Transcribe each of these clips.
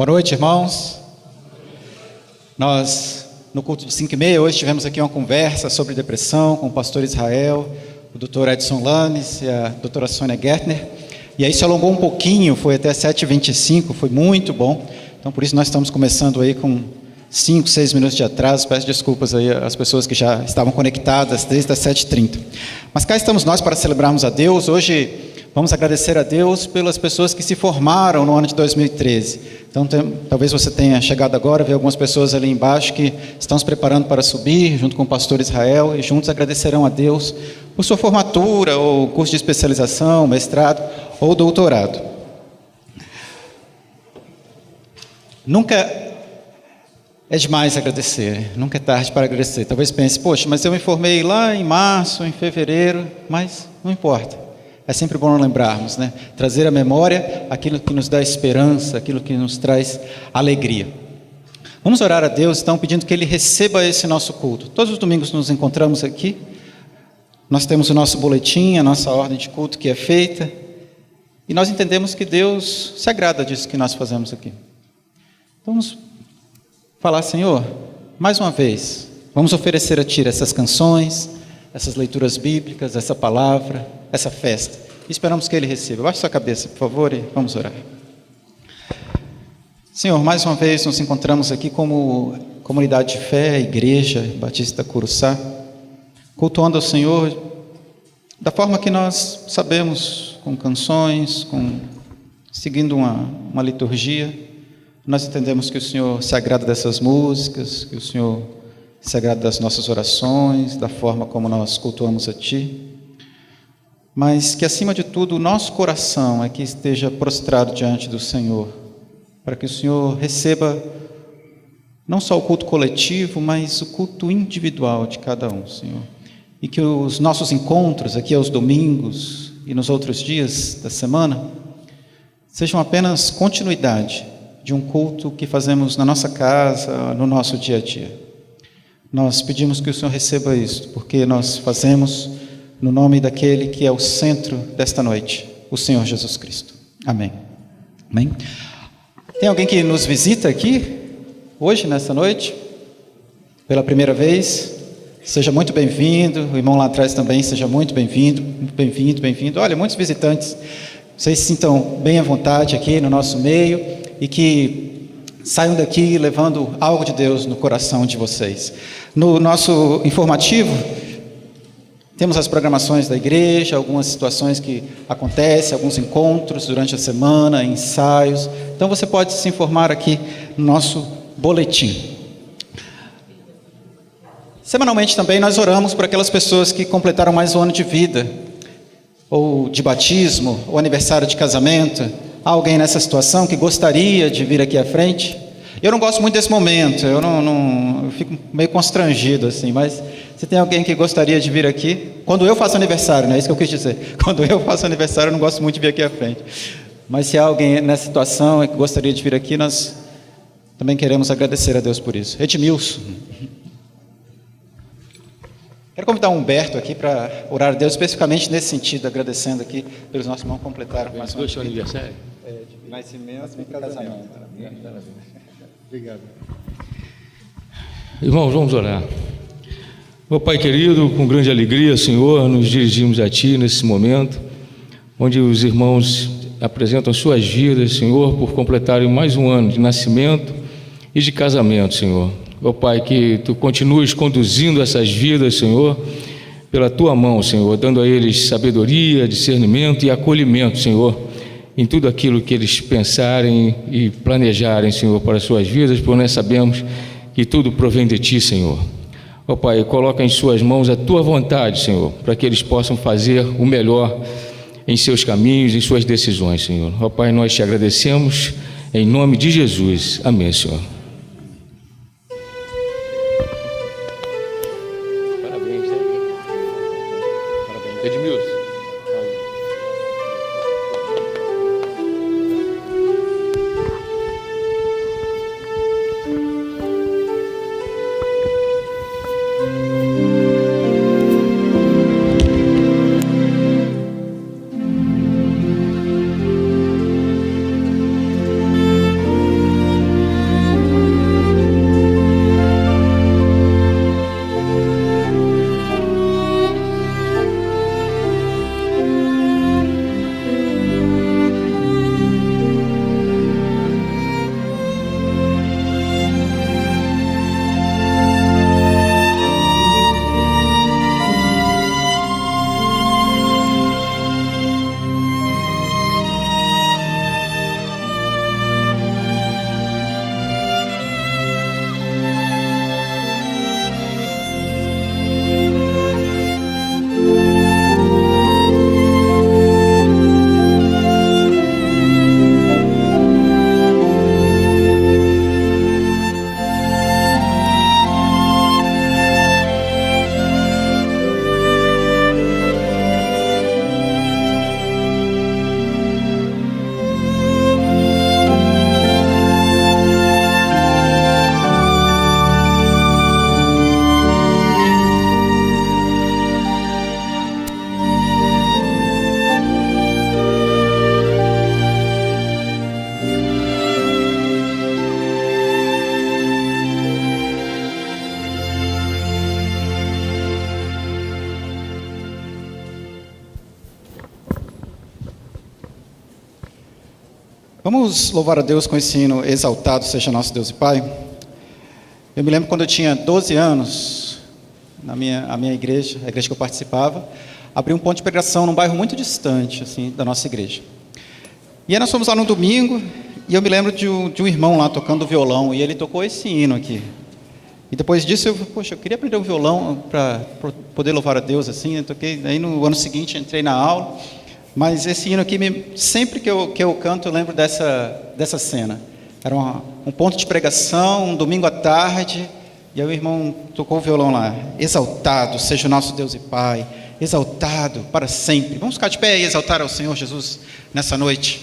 Boa noite, irmãos. Nós, no culto de 5h30, hoje tivemos aqui uma conversa sobre depressão com o pastor Israel, o Dr. Edson Lanes e a doutora Sônia Gertner. E aí se alongou um pouquinho, foi até 7h25, foi muito bom. Então, por isso nós estamos começando aí com 5, 6 minutos de atraso. Peço desculpas aí às pessoas que já estavam conectadas desde as 7h30. Mas cá estamos nós para celebrarmos a Deus. Hoje vamos agradecer a Deus pelas pessoas que se formaram no ano de 2013. Então, talvez você tenha chegado agora, ver algumas pessoas ali embaixo que estão se preparando para subir, junto com o pastor Israel, e juntos agradecerão a Deus por sua formatura, ou curso de especialização, mestrado ou doutorado. Nunca é demais agradecer, nunca é tarde para agradecer. Talvez pense, poxa, mas eu me formei lá em março, em fevereiro, mas não importa. É sempre bom lembrarmos, né? Trazer à memória aquilo que nos dá esperança, aquilo que nos traz alegria. Vamos orar a Deus, então, pedindo que Ele receba esse nosso culto. Todos os domingos nos encontramos aqui. Nós temos o nosso boletim, a nossa ordem de culto que é feita. E nós entendemos que Deus se agrada disso que nós fazemos aqui. Então, vamos falar, Senhor, mais uma vez, vamos oferecer a Ti essas canções, essas leituras bíblicas, essa palavra, essa festa. Esperamos que Ele receba. Baixe sua cabeça, por favor, e vamos orar. Senhor, mais uma vez nos encontramos aqui como comunidade de fé, Igreja Batista Curuçá, cultuando ao Senhor da forma que nós sabemos, com canções, seguindo uma liturgia. Nós entendemos que o Senhor se agrada dessas músicas, que o Senhor se agrada das nossas orações, da forma como nós cultuamos a Ti, mas que acima de tudo o nosso coração é que esteja prostrado diante do Senhor, para que o Senhor receba não só o culto coletivo, mas o culto individual de cada um, Senhor, e que os nossos encontros aqui aos domingos e nos outros dias da semana sejam apenas continuidade de um culto que fazemos na nossa casa, no nosso dia a dia. Nós pedimos que o Senhor receba isto, porque nós fazemos no nome daquele que é o centro desta noite, o Senhor Jesus Cristo. Amém. Amém. Tem alguém que nos visita aqui, hoje, nessa noite, pela primeira vez? Seja muito bem-vindo. O irmão lá atrás também, seja muito bem-vindo, muito bem-vindo, bem-vindo. Olha, muitos visitantes. Vocês se sintam bem à vontade aqui no nosso meio e que saiam daqui levando algo de Deus no coração de vocês. No nosso informativo, temos as programações da igreja, algumas situações que acontecem, alguns encontros durante a semana, ensaios. Então você pode se informar aqui no nosso boletim. Semanalmente também nós oramos por aquelas pessoas que completaram mais um ano de vida, ou de batismo, ou aniversário de casamento. Há alguém nessa situação que gostaria de vir aqui à frente? Eu não gosto muito desse momento, eu fico meio constrangido assim, mas se tem alguém que gostaria de vir aqui, quando eu faço aniversário, não é isso que eu quis dizer, quando eu faço aniversário eu não gosto muito de vir aqui à frente, mas se há alguém nessa situação que gostaria de vir aqui, nós também queremos agradecer a Deus por isso. Edmilson. Quero convidar o Humberto aqui para orar a Deus, especificamente nesse sentido, agradecendo aqui pelos nossos irmãos que completaram mais um aniversário. De nascimento e casamento. Obrigado. Irmãos, vamos orar. Meu Pai querido, com grande alegria, Senhor, nos dirigimos a Ti nesse momento, onde os irmãos apresentam suas vidas, Senhor, por completarem mais um ano de nascimento e de casamento, Senhor. Meu Pai, que Tu continues conduzindo essas vidas, Senhor, pela Tua mão, Senhor, dando a eles sabedoria, discernimento e acolhimento, Senhor, em tudo aquilo que eles pensarem e planejarem, Senhor, para as suas vidas, porque nós sabemos que tudo provém de Ti, Senhor. Ó Pai, coloca em Suas mãos a Tua vontade, Senhor, para que eles possam fazer o melhor em seus caminhos, em suas decisões, Senhor. Ó Pai, nós Te agradecemos, em nome de Jesus. Amém, Senhor. Edmilson. Vamos louvar a Deus com esse hino, Exaltado seja nosso Deus e Pai. Eu me lembro quando eu tinha 12 anos, a minha igreja, a igreja que eu participava, abriu um ponto de pregação num bairro muito distante assim, da nossa igreja. E aí nós fomos lá no domingo, e eu me lembro de um irmão lá tocando violão, e ele tocou esse hino aqui. E depois disso eu queria aprender o violão para poder louvar a Deus assim. Eu toquei, aí no ano seguinte entrei na aula, mas esse hino aqui, sempre que eu canto, eu lembro dessa cena. Era um ponto de pregação, um domingo à tarde, e aí o irmão tocou o violão lá. Exaltado seja o nosso Deus e Pai, exaltado para sempre. Vamos ficar de pé e exaltar ao Senhor Jesus nessa noite.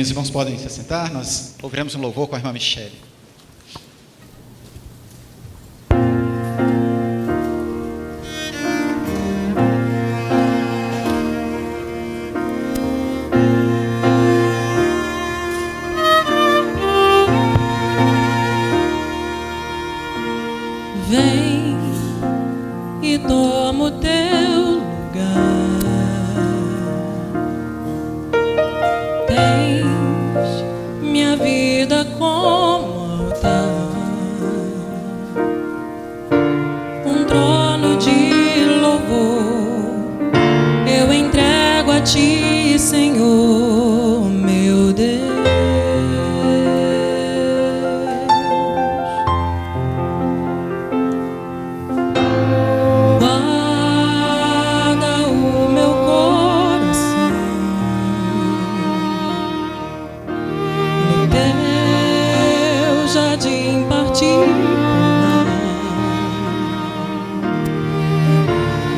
os irmãos podem se assentar, nós ouviremos um louvor com a irmã Michele. Vem e toma o teu lugar. Tens minha vida como altar, um trono de louvor. Eu entrego a ti, Senhor, meu Deus.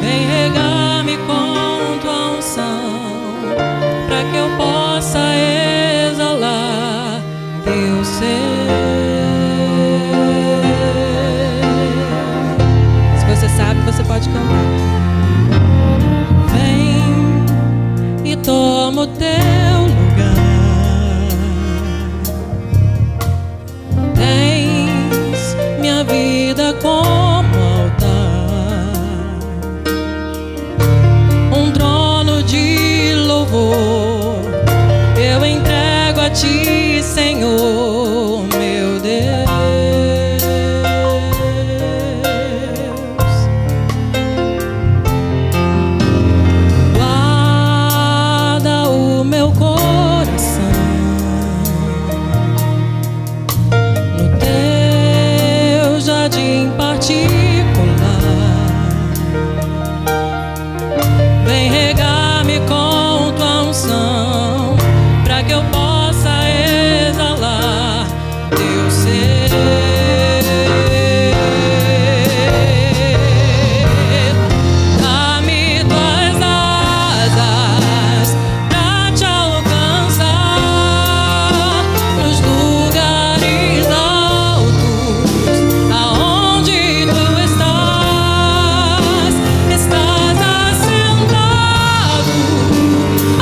Vem regar-me com tua unção, para que eu possa exalar teu ser. Se você sabe, você pode cantar. Vem e toma o teu lugar. Tens minha vida como altar, um trono de louvor. Eu entrego a ti, Senhor, meu Deus. Guarda o meu coração no teu jardim particular. Vem regar-me com tua unção, para que eu possa exalar teu ser. Dá-me tuas asas pra te alcançar nos lugares altos, aonde tu estás. Estás assentado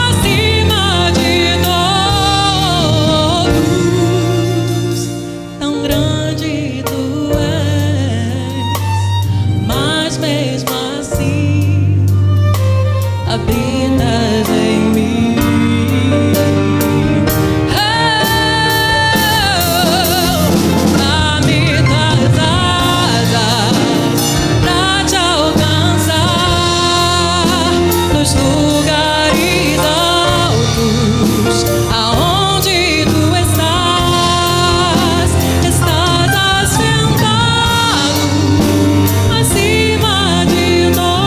acima de todos. Tão grande tu és, mas mesmo assim habitas em mim. Dá-me tuas asas pra te alcançar nos lugares altos, aonde tu estás. Estás assentado acima de todos.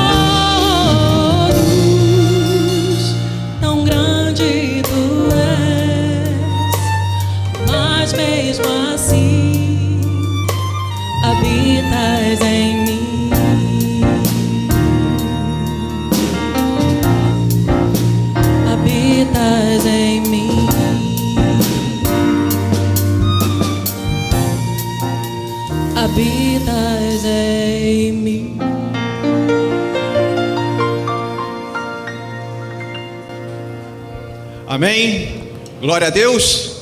Tão grande tu és, mas mesmo assim habitas em mim. Habitas em mim. Habitas em mim. Amém? Glória a Deus.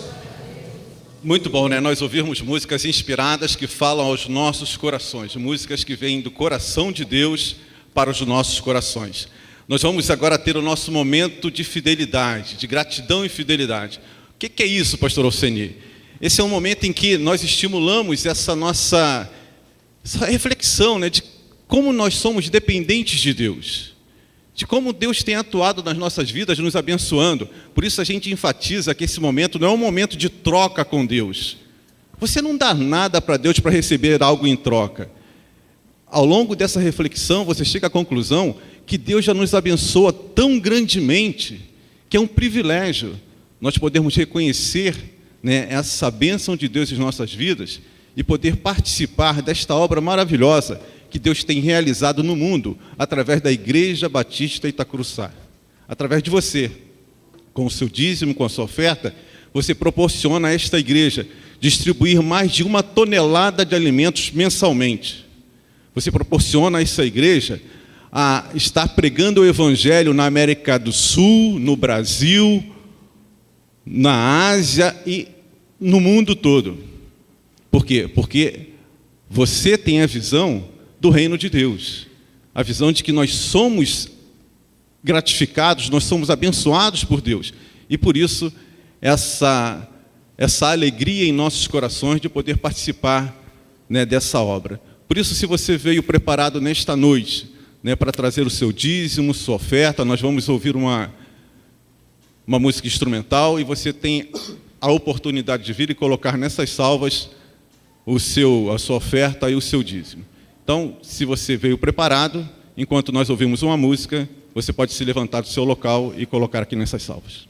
Muito bom, né? Nós ouvirmos músicas inspiradas que falam aos nossos corações, músicas que vêm do coração de Deus para os nossos corações. Nós vamos agora ter o nosso momento de fidelidade, de gratidão e fidelidade. O que é isso, pastor Alceni? Esse é um momento em que nós estimulamos essa nossa reflexão, né, de como nós somos dependentes de Deus, de como Deus tem atuado nas nossas vidas, nos abençoando. Por isso a gente enfatiza que esse momento não é um momento de troca com Deus. Você não dá nada para Deus para receber algo em troca. Ao longo dessa reflexão, você chega à conclusão que Deus já nos abençoa tão grandemente, que é um privilégio nós podermos reconhecer, né, essa bênção de Deus em nossas vidas e poder participar desta obra maravilhosa que Deus tem realizado no mundo através da Igreja Batista Itacuruçá. Através de você, com o seu dízimo, com a sua oferta, você proporciona a esta igreja distribuir mais de 1 tonelada de alimentos mensalmente. Você proporciona a essa igreja a estar pregando o Evangelho na América do Sul, no Brasil, na Ásia e no mundo todo. Por quê? Porque você tem a visão do reino de Deus, a visão de que nós somos gratificados, nós somos abençoados por Deus. E por isso, essa alegria em nossos corações de poder participar, né, dessa obra. Por isso, se você veio preparado nesta noite, né, para trazer o seu dízimo, sua oferta, nós vamos ouvir uma música instrumental e você tem a oportunidade de vir e colocar nessas salvas a sua oferta e o seu dízimo. Então, se você veio preparado, enquanto nós ouvimos uma música, você pode se levantar do seu local e colocar aqui nessas salvas.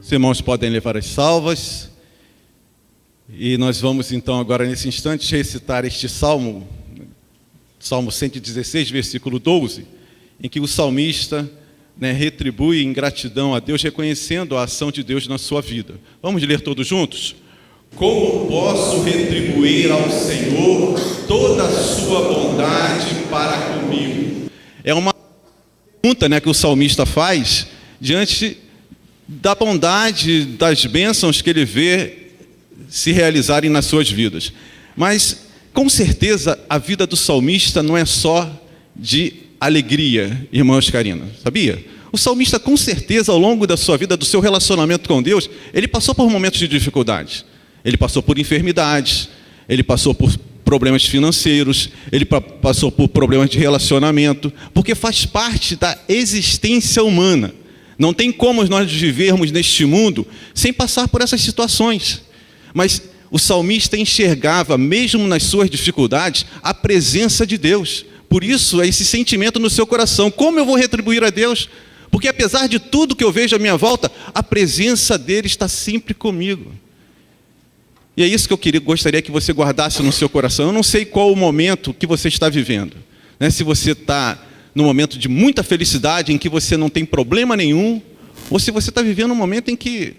Os irmãos podem levar as salvas. E nós vamos então agora nesse instante recitar este salmo, Salmo 116, versículo 12, em que o salmista, né, retribui em gratidão a Deus, reconhecendo a ação de Deus na sua vida. Vamos ler todos juntos? Como posso retribuir ao Senhor toda a sua bondade para comigo? É uma pergunta, né, que o salmista faz diante da bondade, das bênçãos que ele vê se realizarem nas suas vidas. Mas, com certeza, a vida do salmista não é só de alegria, irmã Oscarina, sabia? O salmista, com certeza, ao longo da sua vida, do seu relacionamento com Deus, ele passou por momentos de dificuldade. Ele passou por enfermidades, ele passou por problemas financeiros, ele passou por problemas de relacionamento, porque faz parte da existência humana. Não tem como nós vivermos neste mundo sem passar por essas situações. Mas o salmista enxergava, mesmo nas suas dificuldades, a presença de Deus. Por isso, é esse sentimento no seu coração. Como eu vou retribuir a Deus? Porque apesar de tudo que eu vejo à minha volta, a presença dele está sempre comigo. E é isso que eu gostaria que você guardasse no seu coração. Eu não sei qual o momento que você está vivendo, né? Se você está num momento de muita felicidade, em que você não tem problema nenhum, ou se você está vivendo um momento em que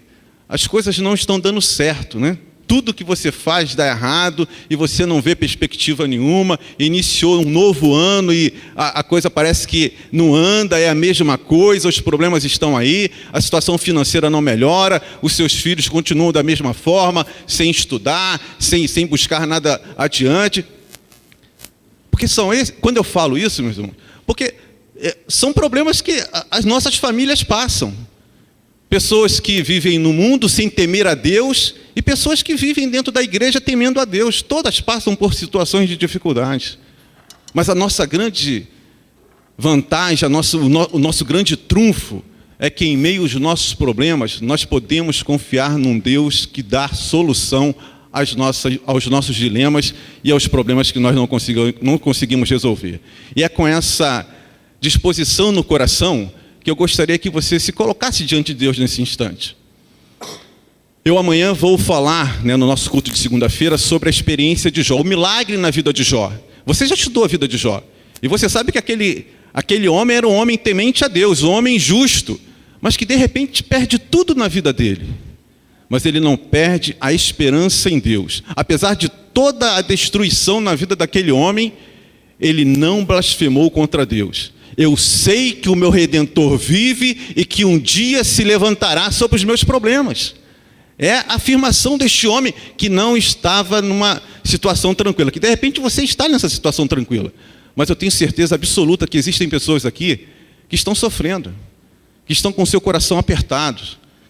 as coisas não estão dando certo, né? tudo que você faz dá errado e você não vê perspectiva nenhuma, iniciou um novo ano e a coisa parece que não anda, é a mesma coisa, os problemas estão aí, a situação financeira não melhora, os seus filhos continuam da mesma forma, sem estudar, sem buscar nada adiante. Porque quando eu falo isso, meus irmãos, porque são problemas que as nossas famílias passam. Pessoas que vivem no mundo sem temer a Deus e pessoas que vivem dentro da igreja temendo a Deus. Todas passam por situações de dificuldades. Mas a nossa grande vantagem, o nosso grande trunfo é que em meio aos nossos problemas nós podemos confiar num Deus que dá solução aos nossos dilemas e aos problemas que nós não conseguimos resolver. E é com essa disposição no coração que eu gostaria que você se colocasse diante de Deus nesse instante. Eu amanhã vou falar, no nosso culto de segunda-feira, sobre a experiência de Jó, o milagre na vida de Jó. Você já estudou a vida de Jó, e você sabe que aquele homem era um homem temente a Deus, um homem justo, mas que de repente perde tudo na vida dele. Mas ele não perde a esperança em Deus. Apesar de toda a destruição na vida daquele homem, ele não blasfemou contra Deus. Eu sei que o meu Redentor vive e que um dia se levantará sobre os meus problemas. É a afirmação deste homem que não estava numa situação tranquila. Que de repente você está nessa situação tranquila. Mas eu tenho certeza absoluta que existem pessoas aqui que estão sofrendo, que estão com seu coração apertado,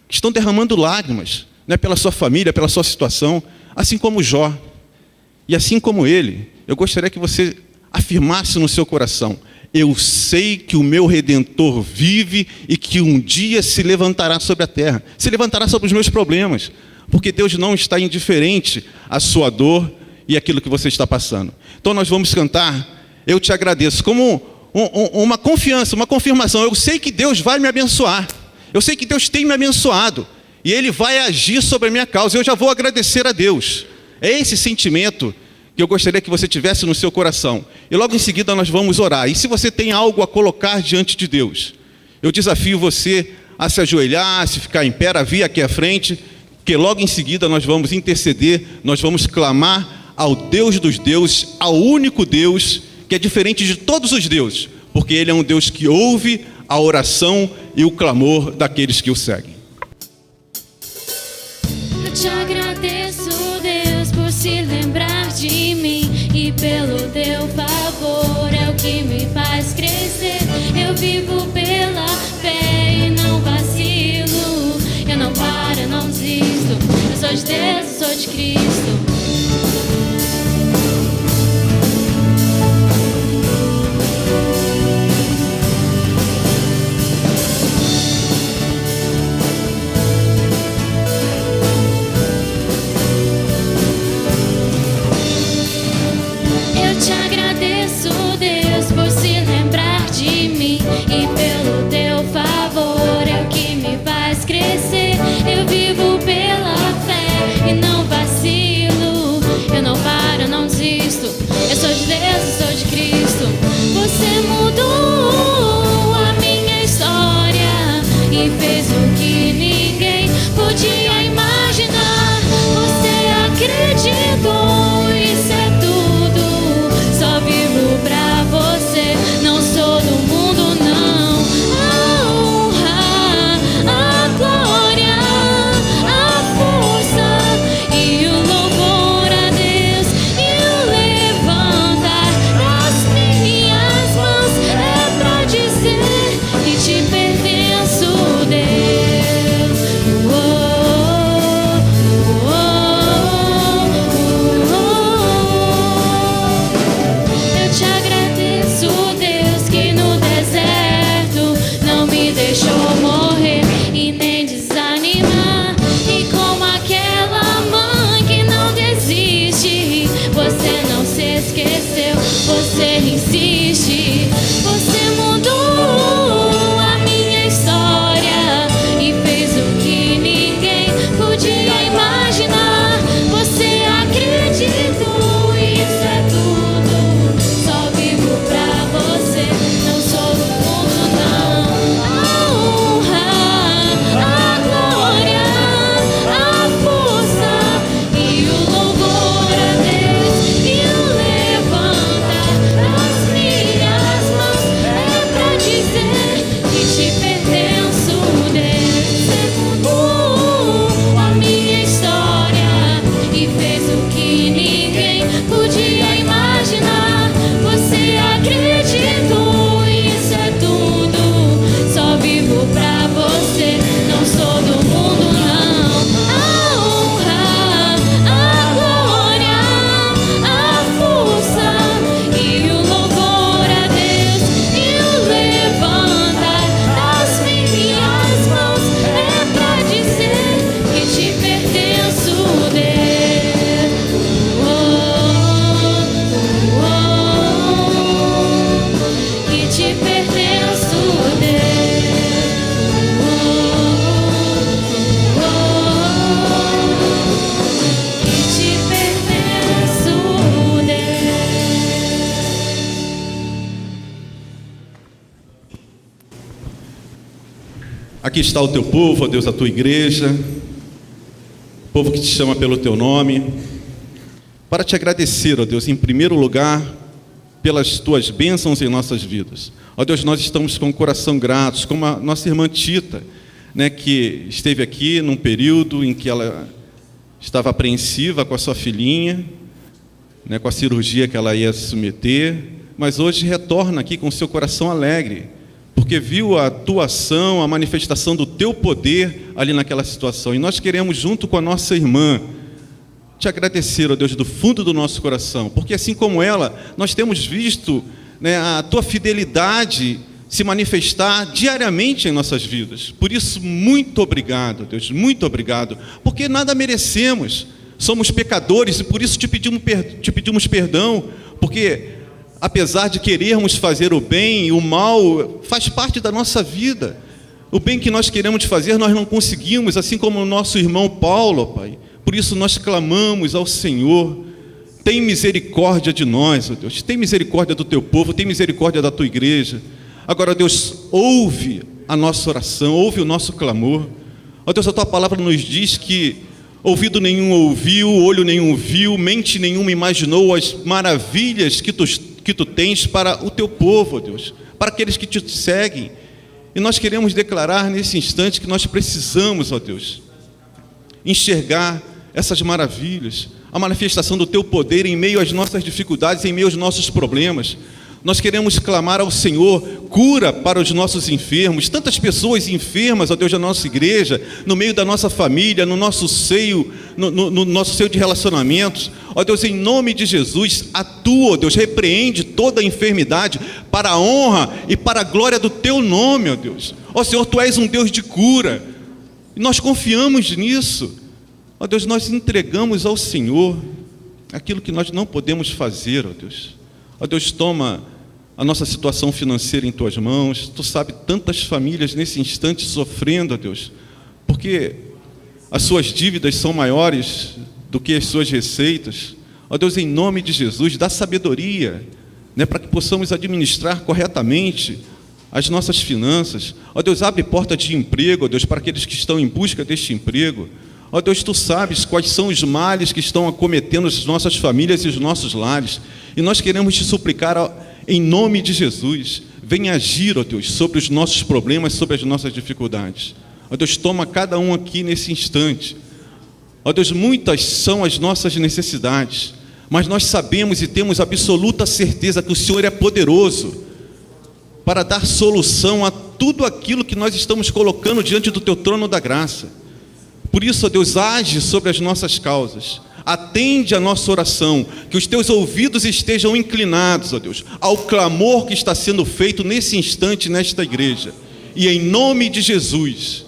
que estão derramando lágrimas, pela sua família, pela sua situação, assim como Jó. E assim como ele, eu gostaria que você afirmasse no seu coração: eu sei que o meu Redentor vive e que um dia se levantará sobre a terra, se levantará sobre os meus problemas, porque Deus não está indiferente à sua dor e àquilo que você está passando. Então nós vamos cantar Eu Te Agradeço, como uma confiança, uma confirmação. Eu sei que Deus vai me abençoar, eu sei que Deus tem me abençoado e Ele vai agir sobre a minha causa, eu já vou agradecer a Deus. É esse sentimento que eu gostaria que você tivesse no seu coração. E logo em seguida nós vamos orar. E se você tem algo a colocar diante de Deus, eu desafio você a se ajoelhar, a se ficar em pé, a vir aqui à frente, que logo em seguida nós vamos interceder, nós vamos clamar ao Deus dos deuses, ao único Deus, que é diferente de todos os deuses, porque Ele é um Deus que ouve a oração e o clamor daqueles que o seguem. Eu te agradeço, Deus, por se lembrar de mim e pelo teu favor é o que me faz crescer. Eu vivo pela fé e não vacilo, eu não paro, eu não desisto. Eu sou de Deus, eu sou de Cristo. E pelo teu favor é o que me faz crescer. Eu vivo pela fé e não vacilo, eu não paro, eu não desisto. Eu sou de Deus, eu sou de Cristo. Você mudou a minha história e fez o que ninguém podia imaginar. Você acreditou, isso é tudo. Só vivo pra você, não sou do mundo, não. Te pertenço, Deus. Aqui está o teu povo, ó Deus, a tua igreja, povo que te chama pelo teu nome, para te agradecer, ó Deus, em primeiro lugar, pelas tuas bênçãos em nossas vidas. Ó Deus, nós estamos com o coração gratos, como a nossa irmã Tita, né, que esteve aqui num período em que ela estava apreensiva com a sua filhinha, né, com a cirurgia que ela ia se submeter, mas hoje retorna aqui com o seu coração alegre, porque viu a tua ação, a manifestação do teu poder ali naquela situação. E nós queremos, junto com a nossa irmã, te agradecer, ó Deus, do fundo do nosso coração, porque assim como ela, nós temos visto, né, a tua fidelidade se manifestar diariamente em nossas vidas. Por isso, muito obrigado, Deus, muito obrigado, porque nada merecemos, somos pecadores e por isso te pedimos perdão, porque apesar de querermos fazer o bem, o mal faz parte da nossa vida. O bem que nós queremos fazer, nós não conseguimos, assim como o nosso irmão Paulo, Pai. Por isso nós clamamos ao Senhor, tem misericórdia de nós, ó Deus, tem misericórdia do teu povo, tem misericórdia da tua igreja. Agora, Deus, ouve a nossa oração, ouve o nosso clamor. Ó Deus, a tua palavra nos diz que ouvido nenhum ouviu, olho nenhum viu, mente nenhuma imaginou as maravilhas que tu tens para o teu povo, ó Deus, para aqueles que te seguem. E nós queremos declarar nesse instante que nós precisamos, ó Deus, enxergar essas maravilhas, a manifestação do teu poder em meio às nossas dificuldades, em meio aos nossos problemas. Nós queremos clamar ao Senhor cura para os nossos enfermos, tantas pessoas enfermas, ó Deus, da nossa igreja, no meio da nossa família, no nosso seio, no nosso seio de relacionamentos. Ó Deus, em nome de Jesus, atua, ó Deus, repreende toda a enfermidade para a honra e para a glória do teu nome, ó Deus. Ó Senhor, tu és um Deus de cura, e nós confiamos nisso. Ó Deus, nós entregamos ao Senhor aquilo que nós não podemos fazer, ó Deus. Ó Deus, toma a nossa situação financeira em tuas mãos. Tu sabe tantas famílias nesse instante sofrendo, ó Deus, porque as suas dívidas são maiores do que as suas receitas. Ó Deus, em nome de Jesus, dá sabedoria, né, para que possamos administrar corretamente as nossas finanças. Ó Deus, abre porta de emprego, ó Deus, para aqueles que estão em busca deste emprego. Ó Deus, tu sabes quais são os males que estão acometendo as nossas famílias e os nossos lares. E nós queremos te suplicar, ó, em nome de Jesus, venha agir, ó Deus, sobre os nossos problemas, sobre as nossas dificuldades. Ó Deus, toma cada um aqui nesse instante. Ó Deus, muitas são as nossas necessidades, mas nós sabemos e temos absoluta certeza que o Senhor é poderoso para dar solução a tudo aquilo que nós estamos colocando diante do teu trono da graça. Por isso, ó Deus, age sobre as nossas causas, atende a nossa oração, que os teus ouvidos estejam inclinados, ó Deus, ao clamor que está sendo feito nesse instante, nesta igreja. E em nome de Jesus,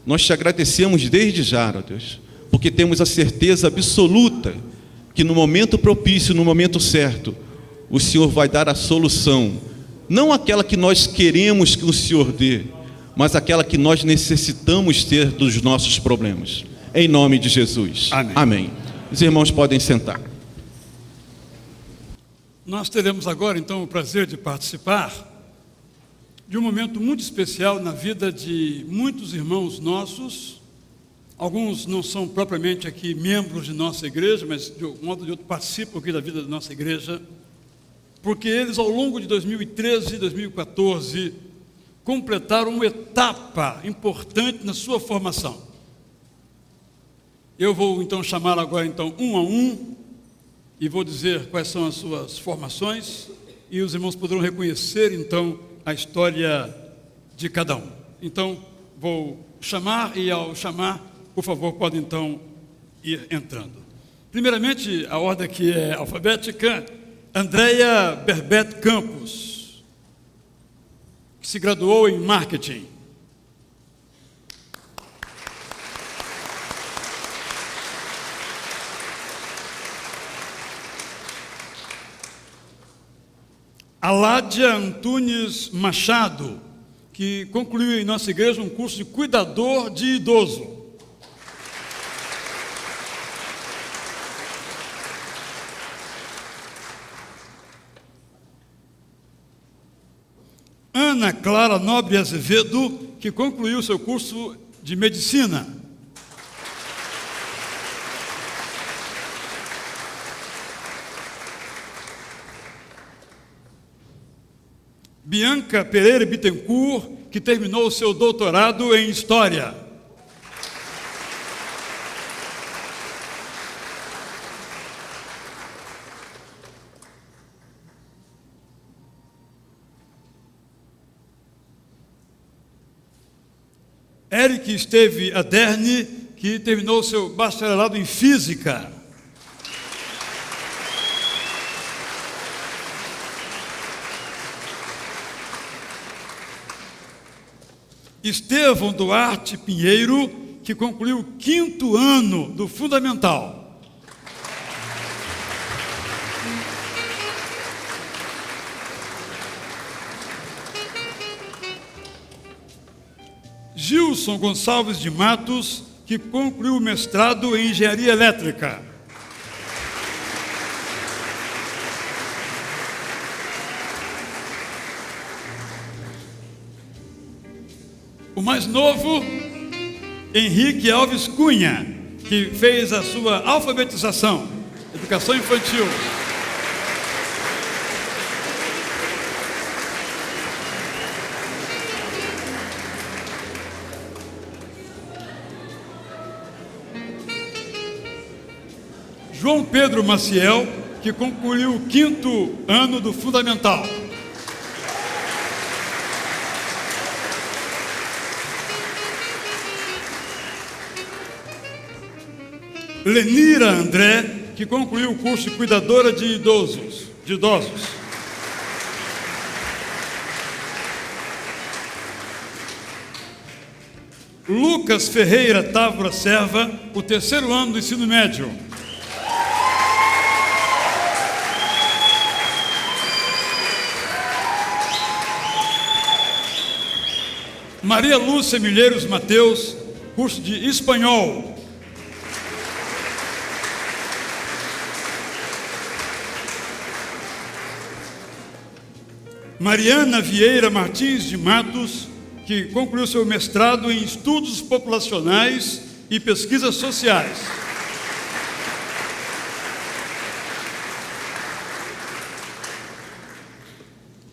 nós te agradecemos desde já, ó Deus, porque temos a certeza absoluta que no momento propício, no momento certo, o Senhor vai dar a solução, não aquela que nós queremos que o Senhor dê, mas aquela que nós necessitamos ter dos nossos problemas. Em nome de Jesus. Amém. Amém. Os irmãos podem sentar. Nós teremos agora, então, o prazer de participar de um momento muito especial na vida de muitos irmãos nossos. Alguns não são propriamente aqui membros de nossa igreja, mas de um modo ou de outro participam aqui da vida da nossa igreja, porque eles, ao longo de 2013 e 2014, completaram uma etapa importante na sua formação. Eu vou então chamar agora um a um e vou dizer quais são as suas formações e os irmãos poderão reconhecer então a história de cada um. Então vou chamar e ao chamar, por favor, podem então ir entrando. Primeiramente, a ordem aqui é alfabética. Andréia Berbete Campos, que se graduou em marketing. Aládia Antunes Machado, que concluiu em nossa igreja um curso de cuidador de idoso. Ana Clara Nobre Azevedo, que concluiu seu curso de medicina. Bianca Pereira Bittencourt, que terminou seu doutorado em História. Eric Esteve Aderne, que terminou seu bacharelado em Física. Estevão Duarte Pinheiro, que concluiu o 5º ano do Fundamental. Gilson Gonçalves de Matos, que concluiu o mestrado em Engenharia Elétrica. O mais novo, Henrique Alves Cunha, que fez a sua alfabetização, educação infantil. João Pedro Maciel, que concluiu o 5º ano do Fundamental. Lenira André, que concluiu o curso de cuidadora de idosos. Lucas Ferreira Távora Serva, o 3º ano do ensino médio. Maria Lúcia Milheiros Mateus, curso de espanhol. Mariana Vieira Martins de Matos, que concluiu seu mestrado em Estudos Populacionais e Pesquisas Sociais.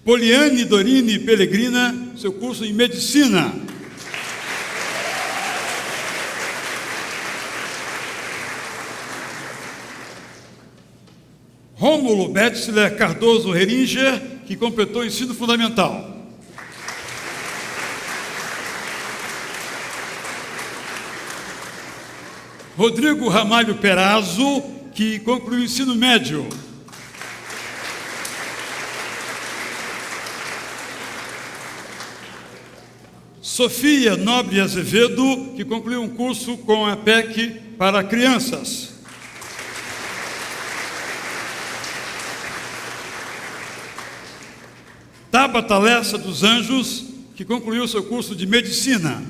Poliane Dorine Pellegrina, seu curso em Medicina. Rômulo Betzler Cardoso Heringer, que completou o ensino fundamental. Rodrigo Ramalho Perazzo, que concluiu o ensino médio. Sofia Nobre Azevedo, que concluiu um curso com a PEC para crianças. Tabata Lessa dos Anjos, que concluiu seu curso de medicina.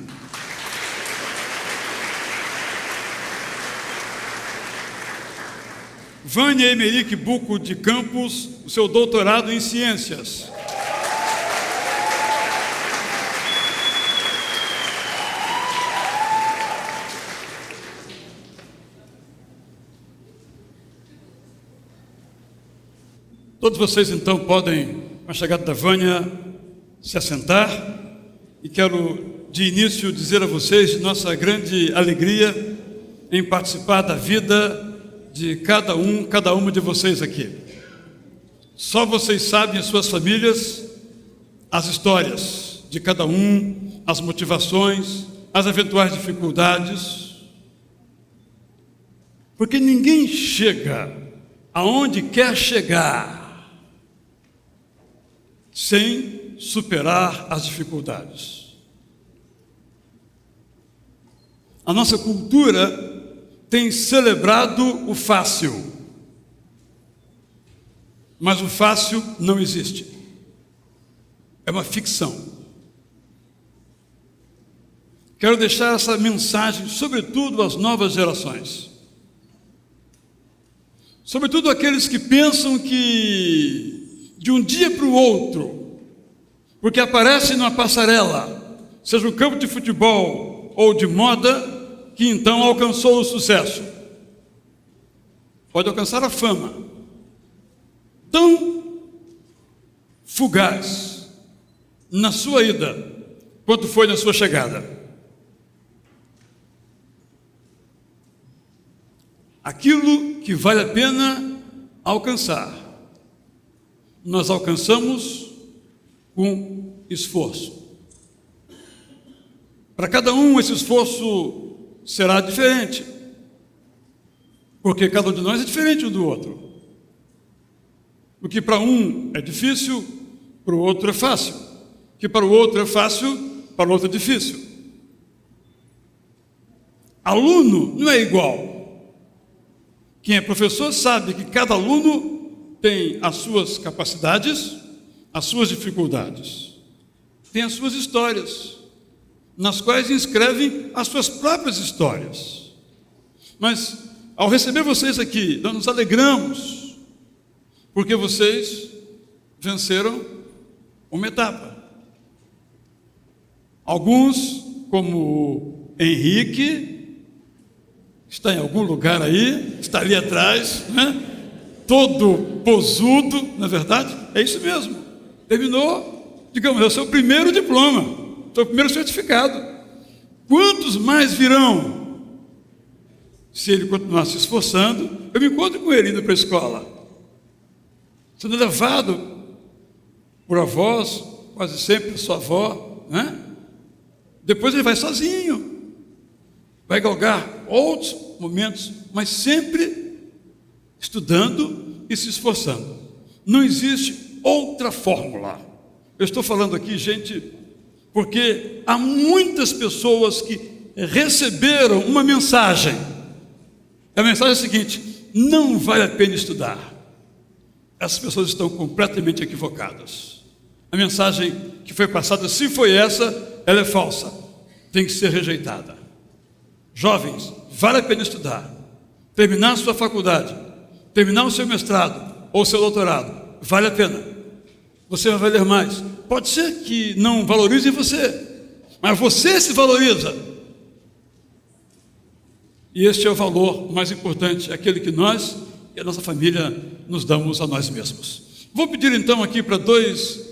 Vânia Emerick Buco de Campos, o seu doutorado em ciências. Todos vocês, então, podem, com a chegada da Vânia, se assentar. E quero, de início, dizer a vocês de nossa grande alegria em participar da vida de cada uma de vocês aqui. Só vocês sabem, as suas famílias, as histórias de cada um, as motivações, as eventuais dificuldades. Porque ninguém chega aonde quer chegar sem superar as dificuldades. A nossa cultura tem celebrado o fácil, mas o fácil não existe. É uma ficção. Quero deixar essa mensagem, sobretudo às novas gerações. Sobretudo aqueles que pensam que de um dia para o outro, porque aparece numa passarela, seja um campo de futebol ou de moda, que então alcançou o sucesso. Pode alcançar a fama, tão fugaz na sua ida, quanto foi na sua chegada. Aquilo que vale a pena alcançar, nós alcançamos com esforço. Para cada um, esse esforço será diferente, porque cada um de nós é diferente um do outro. O que para um é difícil, para o outro é fácil. O que para o outro é fácil, para o outro é difícil. Aluno não é igual. Quem é professor sabe que cada aluno tem as suas capacidades, as suas dificuldades, tem as suas histórias, nas quais inscrevem as suas próprias histórias. Mas, ao receber vocês aqui, nós nos alegramos, porque vocês venceram uma etapa. Alguns, como o Henrique, está em algum lugar aí, está ali atrás, né? Todo posudo, na verdade, é isso mesmo. Terminou, digamos, é o seu primeiro diploma, o seu primeiro certificado. Quantos mais virão? Se ele continuar se esforçando, eu me encontro com ele indo para a escola, sendo levado por avós, quase sempre sua avó, né? Depois ele vai sozinho, vai galgar outros momentos, mas sempre estudando e se esforçando. Não existe outra fórmula. Eu estou falando aqui, gente, porque há muitas pessoas que receberam uma mensagem. A mensagem é a seguinte: não vale a pena estudar. Essas pessoas estão completamente equivocadas. A mensagem que foi passada, se foi essa, ela é falsa. Tem que ser rejeitada. Jovens, vale a pena estudar. Terminar a sua faculdade, terminar o seu mestrado ou o seu doutorado, vale a pena. Você vai valer mais. Pode ser que não valorize você, mas você se valoriza. E este é o valor mais importante, aquele que nós e a nossa família nos damos a nós mesmos. Vou pedir então aqui para dois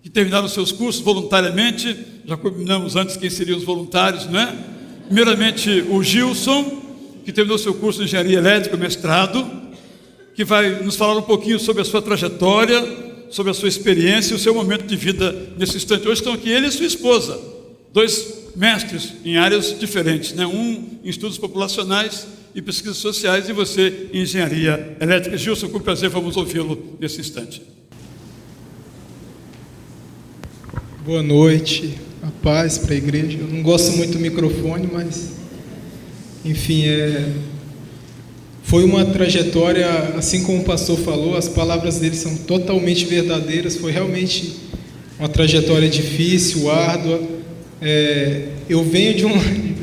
que terminaram seus cursos voluntariamente. Já combinamos antes quem seriam os voluntários, não é? Primeiramente o Gilson, que terminou seu curso de Engenharia Elétrica, mestrado, que vai nos falar um pouquinho sobre a sua trajetória, sobre a sua experiência e o seu momento de vida nesse instante. Hoje estão aqui ele e sua esposa, dois mestres em áreas diferentes, né? Um em estudos populacionais e pesquisas sociais e você em Engenharia Elétrica. Gilson, com prazer, vamos ouvi-lo nesse instante. Boa noite, a paz para a igreja. Eu não gosto muito do microfone, mas, enfim, foi uma trajetória, assim como o pastor falou, as palavras dele são totalmente verdadeiras. Foi realmente uma trajetória difícil, árdua. Eu venho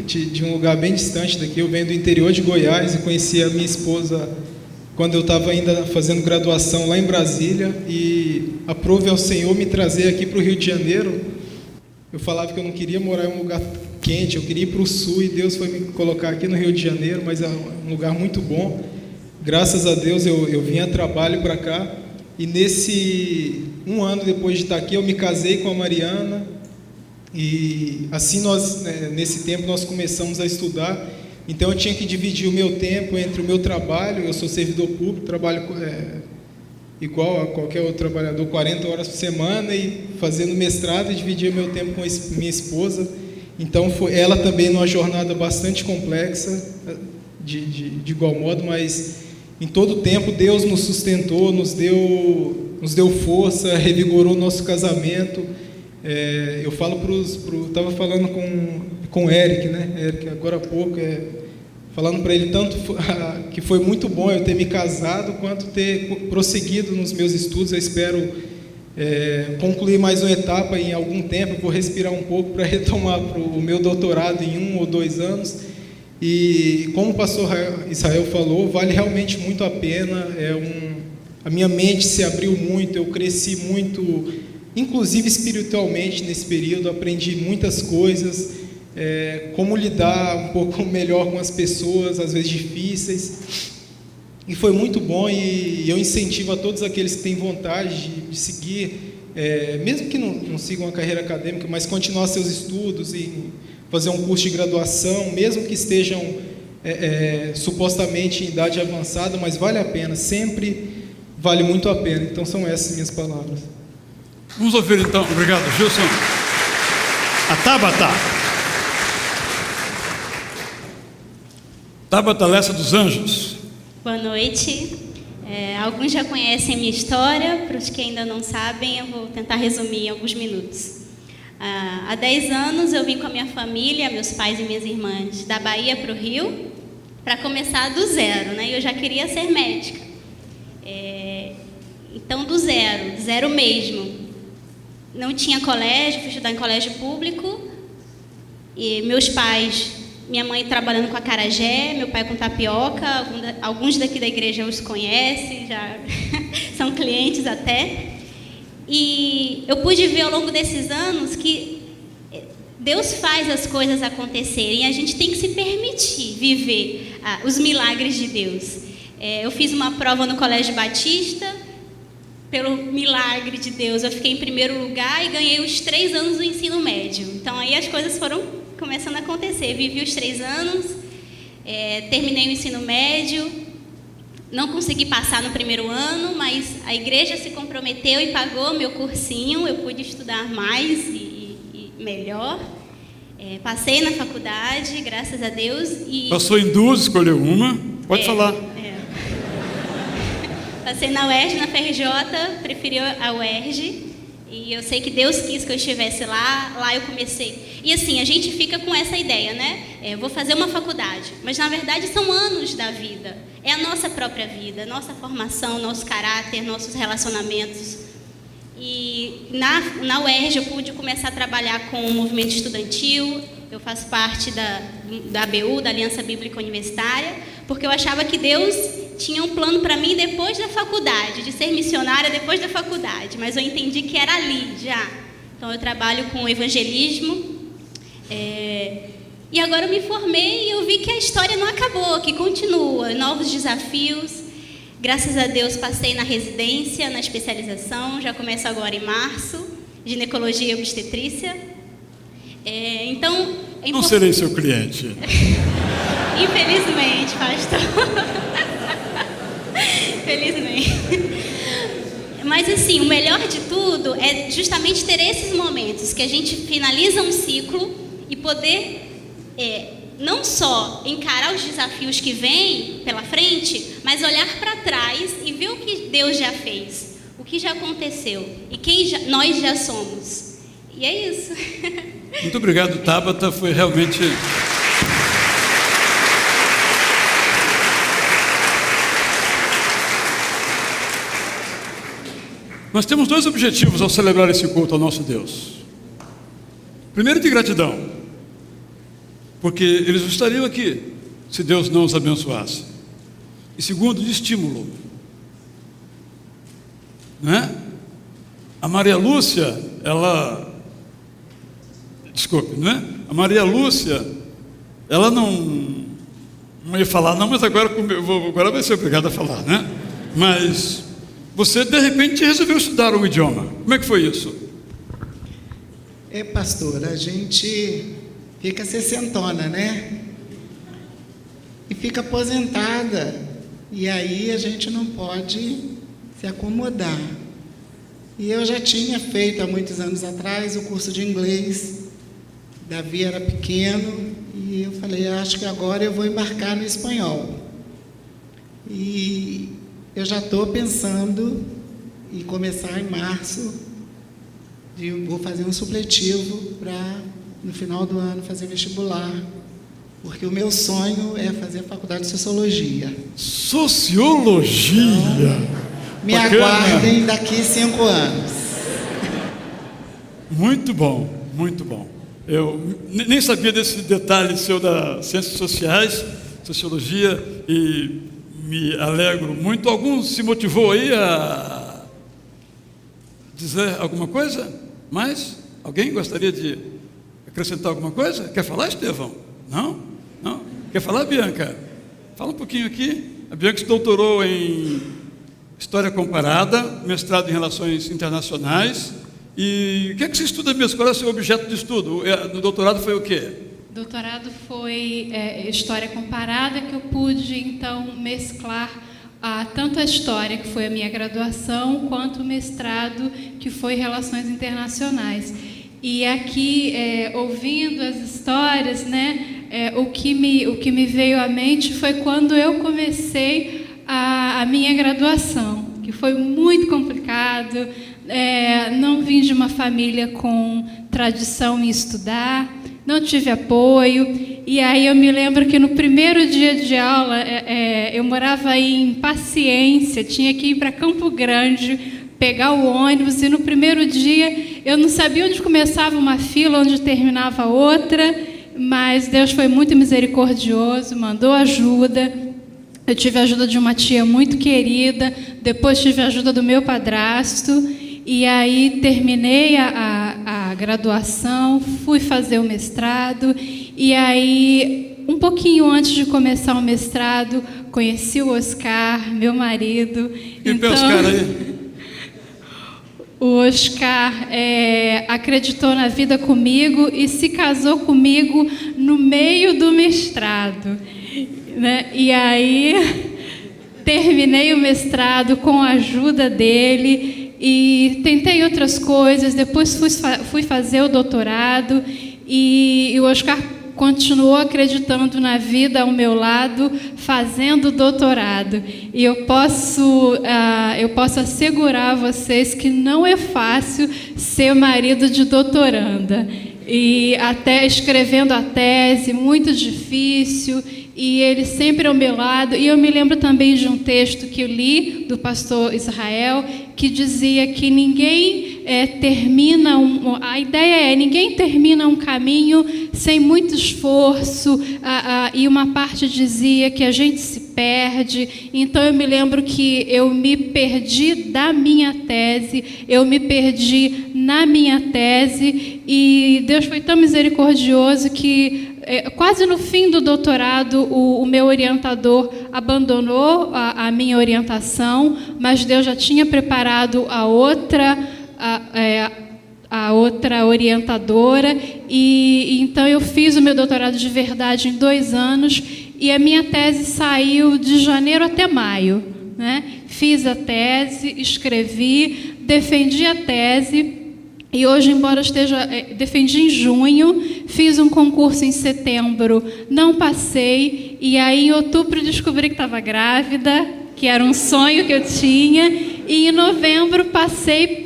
de um lugar bem distante daqui, eu venho do interior de Goiás e conheci a minha esposa quando eu estava ainda fazendo graduação lá em Brasília, e aprove ao Senhor me trazer aqui para o Rio de Janeiro. Eu falava que eu não queria morar em um lugar quente, eu queria ir para o sul, e Deus foi me colocar aqui no Rio de Janeiro, mas é um lugar muito bom. Graças a Deus eu vim a trabalho para cá, e um ano depois de estar aqui, eu me casei com a Mariana, e assim nesse tempo nós começamos a estudar. Então eu tinha que dividir o meu tempo entre o meu trabalho. Eu sou servidor público, trabalho igual a qualquer outro trabalhador, 40 horas por semana, e fazendo mestrado, e dividia meu tempo com minha esposa. Então ela também numa jornada bastante complexa, de igual modo, mas em todo o tempo Deus nos sustentou, nos deu força, revigorou o nosso casamento. Eu falo estava falando com o Eric, né? Eric, agora há pouco, falando para ele tanto que foi muito bom eu ter me casado, quanto ter prosseguido nos meus estudos. Eu espero concluir mais uma etapa em algum tempo. Vou respirar um pouco para retomar o meu doutorado em 1 ou 2 anos. E como o pastor Israel falou, vale realmente muito a pena. A minha mente se abriu muito, eu cresci muito inclusive espiritualmente nesse período, aprendi muitas coisas, como lidar um pouco melhor com as pessoas, às vezes difíceis, e foi muito bom, e eu incentivo a todos aqueles que têm vontade de seguir, mesmo que não sigam a carreira acadêmica, mas continuar seus estudos e fazer um curso de graduação, mesmo que estejam supostamente em idade avançada, mas vale a pena, sempre vale muito a pena. Então são essas minhas palavras. Vamos ouvir então, obrigado, Gilson. A Tabata. Tabata Lessa dos Anjos. Boa noite. Alguns já conhecem a minha história, para os que ainda não sabem, eu vou tentar resumir em alguns minutos. Há 10 anos eu vim com a minha família, meus pais e minhas irmãs, da Bahia para o Rio, para começar do zero, né? Eu já queria ser médica. Então, do zero mesmo. Não tinha colégio, fui estudar em colégio público, e meus pais, minha mãe trabalhando com acarajé, meu pai com tapioca, alguns daqui da igreja os conhecem, já são clientes até. E eu pude ver ao longo desses anos que Deus faz as coisas acontecerem, e a gente tem que se permitir viver os milagres de Deus. Eu fiz uma prova no Colégio Batista, pelo milagre de Deus, eu fiquei em primeiro lugar e ganhei os 3 anos do ensino médio. Então aí as coisas foram começando a acontecer. Vivi os 3 anos, terminei o ensino médio, não consegui passar no primeiro ano, mas a igreja se comprometeu e pagou meu cursinho, eu pude estudar mais e melhor. Passei na faculdade, graças a Deus. Passou em 2, escolheu uma, pode falar. Passei na UERJ, na FRJ, preferi a UERJ, e eu sei que Deus quis que eu estivesse lá eu comecei. E assim, a gente fica com essa ideia, né? Vou fazer uma faculdade, mas na verdade são anos da vida, é a nossa própria vida, nossa formação, nosso caráter, nossos relacionamentos. E na UERJ eu pude começar a trabalhar com o movimento estudantil, eu faço parte da ABU, da Aliança Bíblica Universitária, porque eu achava que Deus tinha um plano para mim depois da faculdade, de ser missionária depois da faculdade, mas eu entendi que era ali já. Então eu trabalho com evangelismo, e agora eu me formei e eu vi que a história não acabou, que continua, novos desafios. Graças a Deus passei na residência, na especialização, já começo agora em março, ginecologia e obstetrícia. Então, não serei seu cliente. Infelizmente, pastor. Infelizmente. Mas assim, o melhor de tudo é justamente ter esses momentos que a gente finaliza um ciclo e poder não só encarar os desafios que vêm pela frente, mas olhar para trás e ver o que Deus já fez, o que já aconteceu e quem nós já somos. E é isso. Muito obrigado, Tabata, foi realmente... Nós temos 2 objetivos ao celebrar esse culto ao nosso Deus. Primeiro, de gratidão, porque eles não estariam aqui se Deus não os abençoasse. E segundo, de estímulo, né? A Maria Lúcia, desculpe, né? A Maria Lúcia, ela não ia falar, não, mas agora vai ser obrigado a falar, né? Mas você, de repente, resolveu estudar um idioma. Como é que foi isso? Pastor, a gente fica sessentona, né? E fica aposentada. E aí a gente não pode se acomodar. E eu já tinha feito, há muitos anos atrás, o curso de inglês. Davi era pequeno e eu falei, acho que agora eu vou embarcar no espanhol. E eu já estou pensando em começar em março, vou fazer um supletivo para, no final do ano, fazer vestibular, porque o meu sonho é fazer a faculdade de Sociologia. Sociologia? Então, me aguardem daqui 5 anos. Muito bom, muito bom. Eu nem sabia desse detalhe seu da Ciências Sociais, Sociologia, e me alegro muito. Alguns se motivou aí a dizer alguma coisa? Mais? Alguém gostaria de acrescentar alguma coisa? Quer falar, Estevão? Não? Não? Quer falar, Bianca? Fala um pouquinho aqui. A Bianca se doutorou em História Comparada, mestrado em Relações Internacionais. E o que é que você estuda mesmo? Qual é o seu objeto de estudo? No doutorado foi o quê? Doutorado foi História Comparada, que eu pude, então, mesclar tanto a história, que foi a minha graduação, quanto o mestrado, que foi Relações Internacionais. E aqui, ouvindo as histórias, né, o que me veio à mente foi quando eu comecei a minha graduação, que foi muito complicado. Não vim de uma família com tradição em estudar, não tive apoio. E aí eu me lembro que no primeiro dia de aula, eu morava em Paciência, tinha que ir para Campo Grande, pegar o ônibus, e no primeiro dia eu não sabia onde começava uma fila, onde terminava outra, mas Deus foi muito misericordioso, mandou ajuda. Eu tive a ajuda de uma tia muito querida, depois tive a ajuda do meu padrasto, e aí terminei a graduação, fui fazer o mestrado, e aí, um pouquinho antes de começar o mestrado, conheci o Oscar, meu marido. E então, o Oscar aí? O Oscar acreditou na vida comigo e se casou comigo no meio do mestrado, né? E aí terminei o mestrado com a ajuda dele e tentei outras coisas. Depois fui fazer o doutorado e o Oscar continuou acreditando na vida ao meu lado, fazendo doutorado. E eu posso assegurar a vocês que não é fácil ser marido de doutoranda. E até escrevendo a tese, muito difícil, e ele sempre ao meu lado. E eu me lembro também de um texto que eu li, do pastor Israel, que dizia que ninguém termina a ideia ninguém termina um caminho sem muito esforço, e uma parte dizia que a gente se perde. Então eu me lembro que eu me perdi da minha tese, eu me perdi na minha tese, e Deus foi tão misericordioso que quase no fim do doutorado, o meu orientador abandonou a minha orientação, mas Deus já tinha preparado a outra orientadora, e então eu fiz o meu doutorado de verdade em 2 anos, e a minha tese saiu de janeiro até maio, né? Fiz a tese, escrevi, defendi a tese. E hoje, embora defendi em junho, fiz um concurso em setembro, não passei, e aí em outubro descobri que estava grávida, que era um sonho que eu tinha, e em novembro passei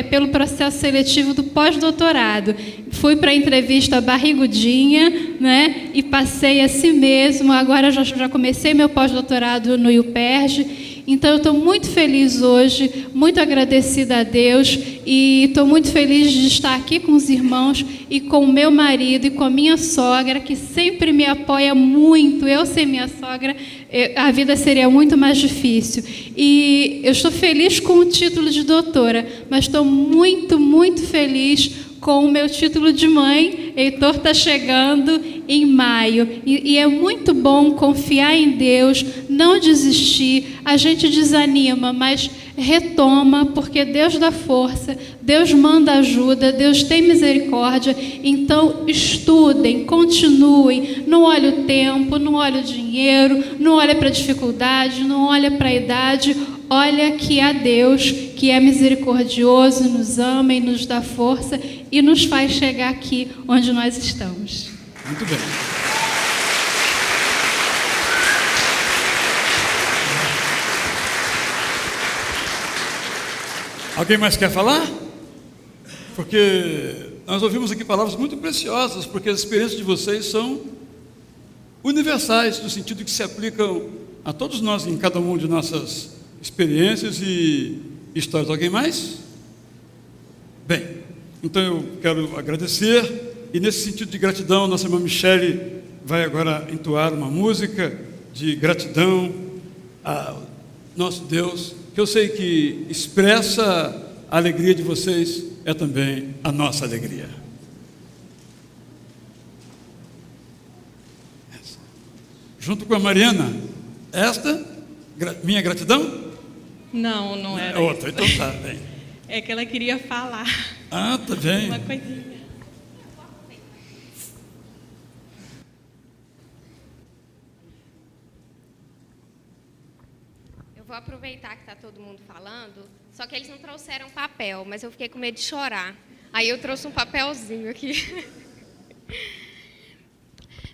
pelo processo seletivo do pós-doutorado. Fui para a entrevista barrigudinha, né, e passei assim mesmo. Agora já comecei meu pós-doutorado no UPERJ. Então, eu estou muito feliz hoje, muito agradecida a Deus, e estou muito feliz de estar aqui com os irmãos e com o meu marido e com a minha sogra, que sempre me apoia muito. Eu, sem minha sogra, a vida seria muito mais difícil. E eu estou feliz com o título de doutora, mas estou muito, muito feliz com o meu título de mãe. Heitor está chegando em maio, e é muito bom confiar em Deus, não desistir. A gente desanima, mas retoma, porque Deus dá força, Deus manda ajuda, Deus tem misericórdia. Então estudem, continuem, não olhe o tempo, não olhe o dinheiro, não olhe para a dificuldade, não olhe para a idade. Olha que há Deus, que é misericordioso, nos ama e nos dá força e nos faz chegar aqui onde nós estamos. Muito bem. Alguém mais quer falar? Porque nós ouvimos aqui palavras muito preciosas, porque as experiências de vocês são universais, no sentido que se aplicam a todos nós, em cada uma de nossas experiências e histórias. Alguém mais? Bem, então eu quero agradecer, e nesse sentido de gratidão, nossa irmã Michele vai agora entoar uma música de gratidão ao nosso Deus, que eu sei que expressa A alegria de vocês é também a nossa alegria. Junto com a Mariana, minha gratidão? Não, não É era. outra, isso. então tá bem. É que ela queria falar Ah, tá bem. uma coisinha. Eu vou aproveitar que está todo mundo falando, só que eles não trouxeram papel, mas eu fiquei com medo de chorar. Aí eu trouxe um papelzinho aqui.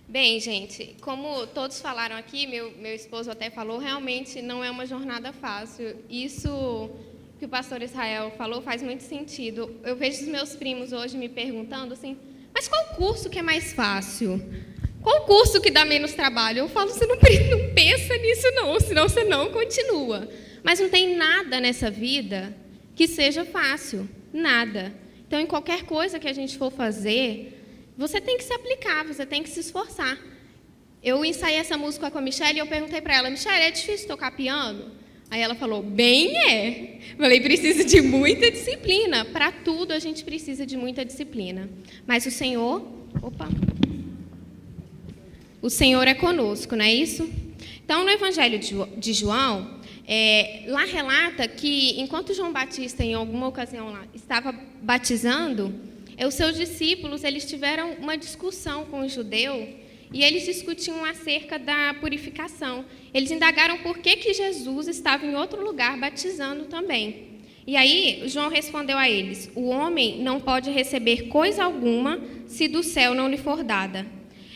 Bem, gente, como todos falaram aqui, meu esposo até falou, realmente não é uma jornada fácil. Isso que o pastor Israel falou faz muito sentido. Eu vejo os meus primos hoje me perguntando assim, mas qual curso que é mais fácil? Qual curso que dá menos trabalho? Eu falo, você não pensa nisso não, senão você não continua. Mas não tem nada nessa vida que seja fácil, nada. Então, em qualquer coisa que a gente for fazer, você tem que se aplicar, você tem que se esforçar. Eu ensaiei essa música com a Michelle e eu perguntei para ela, Michelle, é difícil tocar piano? Aí ela falou, bem é. Falei, precisa de muita disciplina. Para tudo a gente precisa de muita disciplina. Mas o Senhor é conosco, não é isso? Então, no Evangelho de João, lá relata que, enquanto João Batista, em alguma ocasião lá, estava batizando, os seus discípulos eles tiveram uma discussão com o judeu e eles discutiam acerca da purificação. Eles indagaram por que Jesus estava em outro lugar batizando também. E aí, João respondeu a eles, o homem não pode receber coisa alguma se do céu não lhe for dada.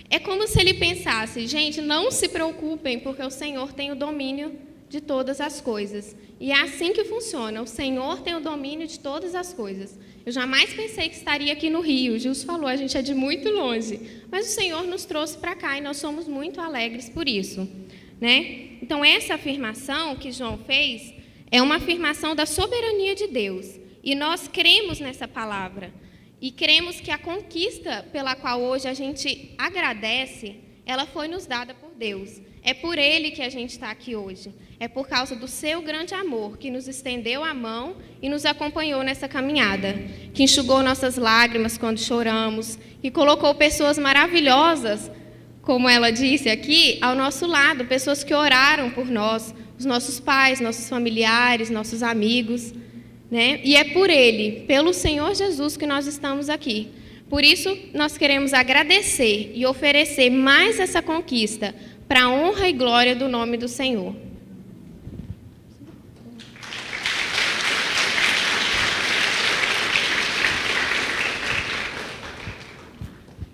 É como se ele pensasse, gente, não se preocupem, porque o Senhor tem o domínio de todas as coisas. E é assim que funciona, o Senhor tem o domínio de todas as coisas. Eu jamais pensei que estaria aqui no Rio, o Gilson falou, a gente é de muito longe, mas o Senhor nos trouxe para cá e nós somos muito alegres por isso, né? Então, essa afirmação que João fez é uma afirmação da soberania de Deus, e nós cremos nessa palavra. E cremos que a conquista pela qual hoje a gente agradece, ela foi nos dada por Deus. É por Ele que a gente está aqui hoje. É por causa do seu grande amor que nos estendeu a mão e nos acompanhou nessa caminhada, que enxugou nossas lágrimas quando choramos, que colocou pessoas maravilhosas, como ela disse aqui, ao nosso lado, pessoas que oraram por nós, os nossos pais, nossos familiares, nossos amigos, né? E é por Ele, pelo Senhor Jesus, que nós estamos aqui. Por isso, nós queremos agradecer e oferecer mais essa conquista para a honra e glória do nome do Senhor.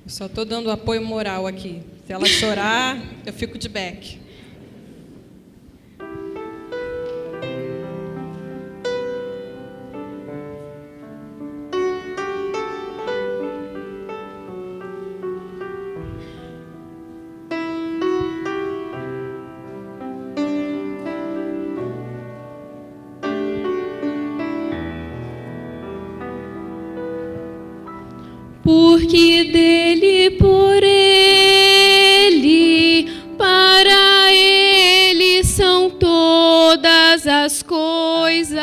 Eu só estou dando apoio moral aqui. Se ela chorar, eu fico de back. Porque dele, por ele, para ele são todas as coisas.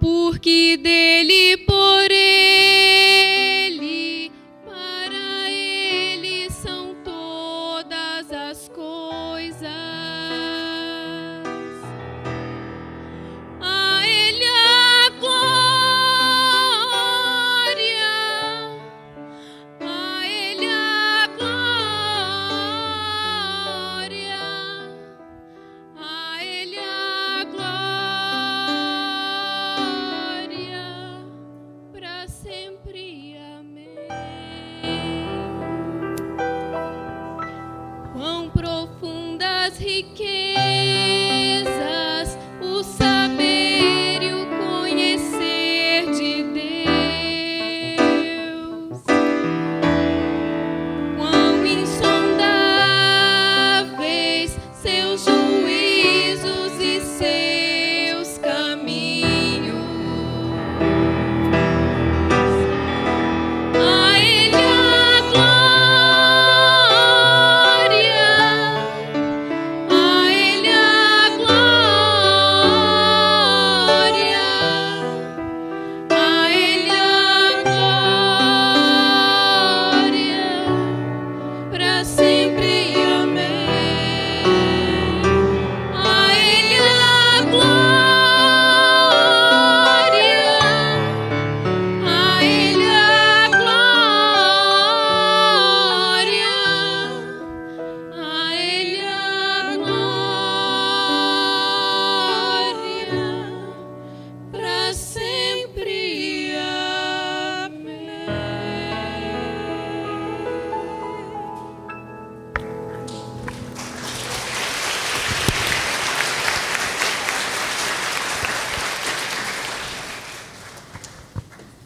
Porque dele, por ele, para ele são todas as coisas. A ele a glória.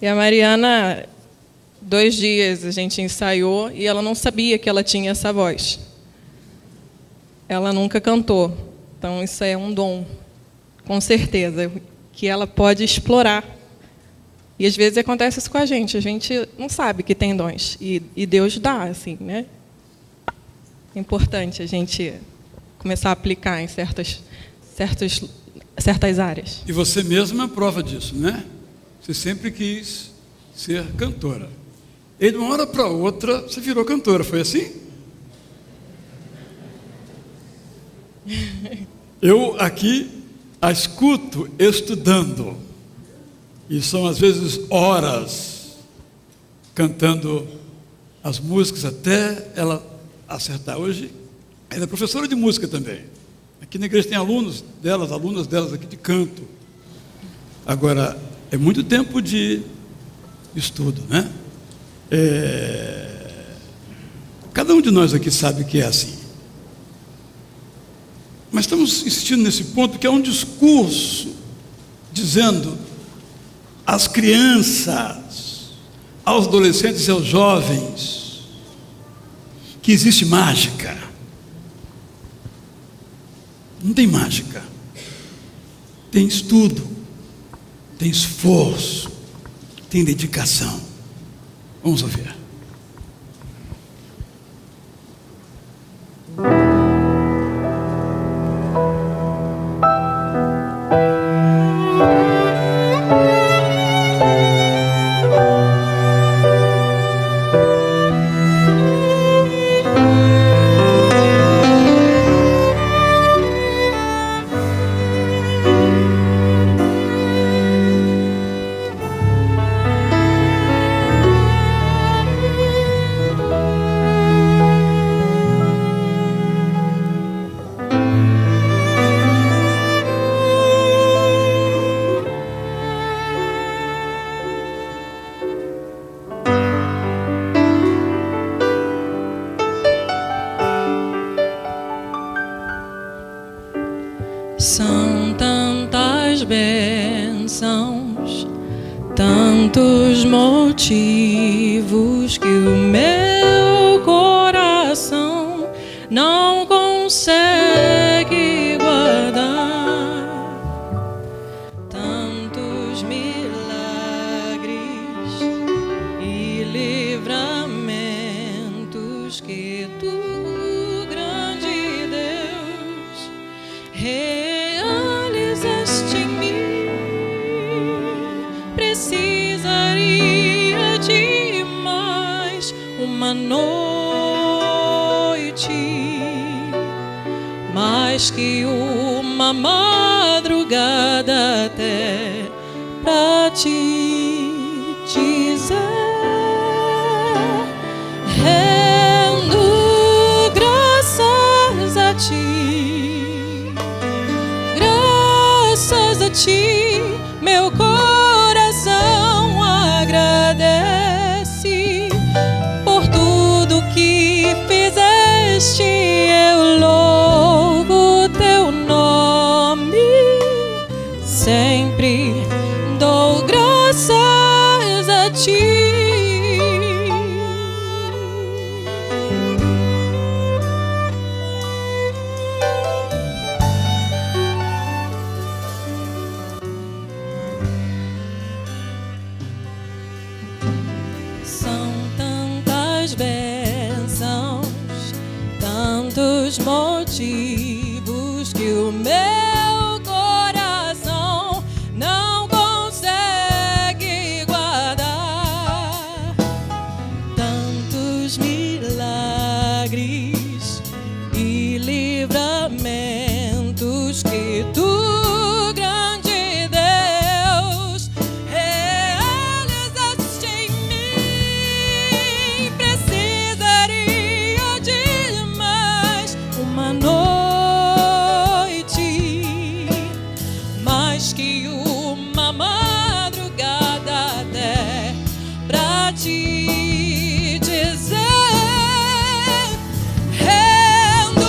E a Mariana, 2 dias a gente ensaiou e ela não sabia que ela tinha essa voz. Ela nunca cantou. Então, isso é um dom, com certeza, que ela pode explorar. E, às vezes, acontece isso com a gente não sabe que tem dons. E Deus dá, assim, né? É importante a gente começar a aplicar em certas áreas. E você mesma é prova disso, né? Você sempre quis ser cantora. E de uma hora para outra, você virou cantora, foi assim? Eu aqui a escuto estudando. E são, às vezes, horas cantando as músicas até ela acertar. Hoje, ela é professora de música também. Aqui na igreja tem alunas delas aqui de canto. Agora, é muito tempo de estudo, né? Cada um de nós aqui sabe que é assim. Mas estamos insistindo nesse ponto, que é um discurso dizendo às crianças, aos adolescentes e aos jovens que existe mágica. Não tem mágica. Tem estudo, tem esforço, tem dedicação. Vamos ouvir. São tantas bênçãos, tantos motivos que o meu coração não consegue guardar. Tantos milagres e livramentos que tu, grande Deus, realizaste em mim. Precisaria de mais uma noite, mais que uma madrugada até pra te dizer. Rendo graças a ti, graças a ti, meu coração agradece por tudo que fizeste. Eu louvo teu nome, sempre dou graças a ti. São tantas bênçãos, tantos motivos que o meu coração não consegue guardar. Tantos milagres e livramentos que tu, grande Deus, realizaste em mim. Precisaria de mais uma noite, mais que uma madrugada até pra te dizer. Rendo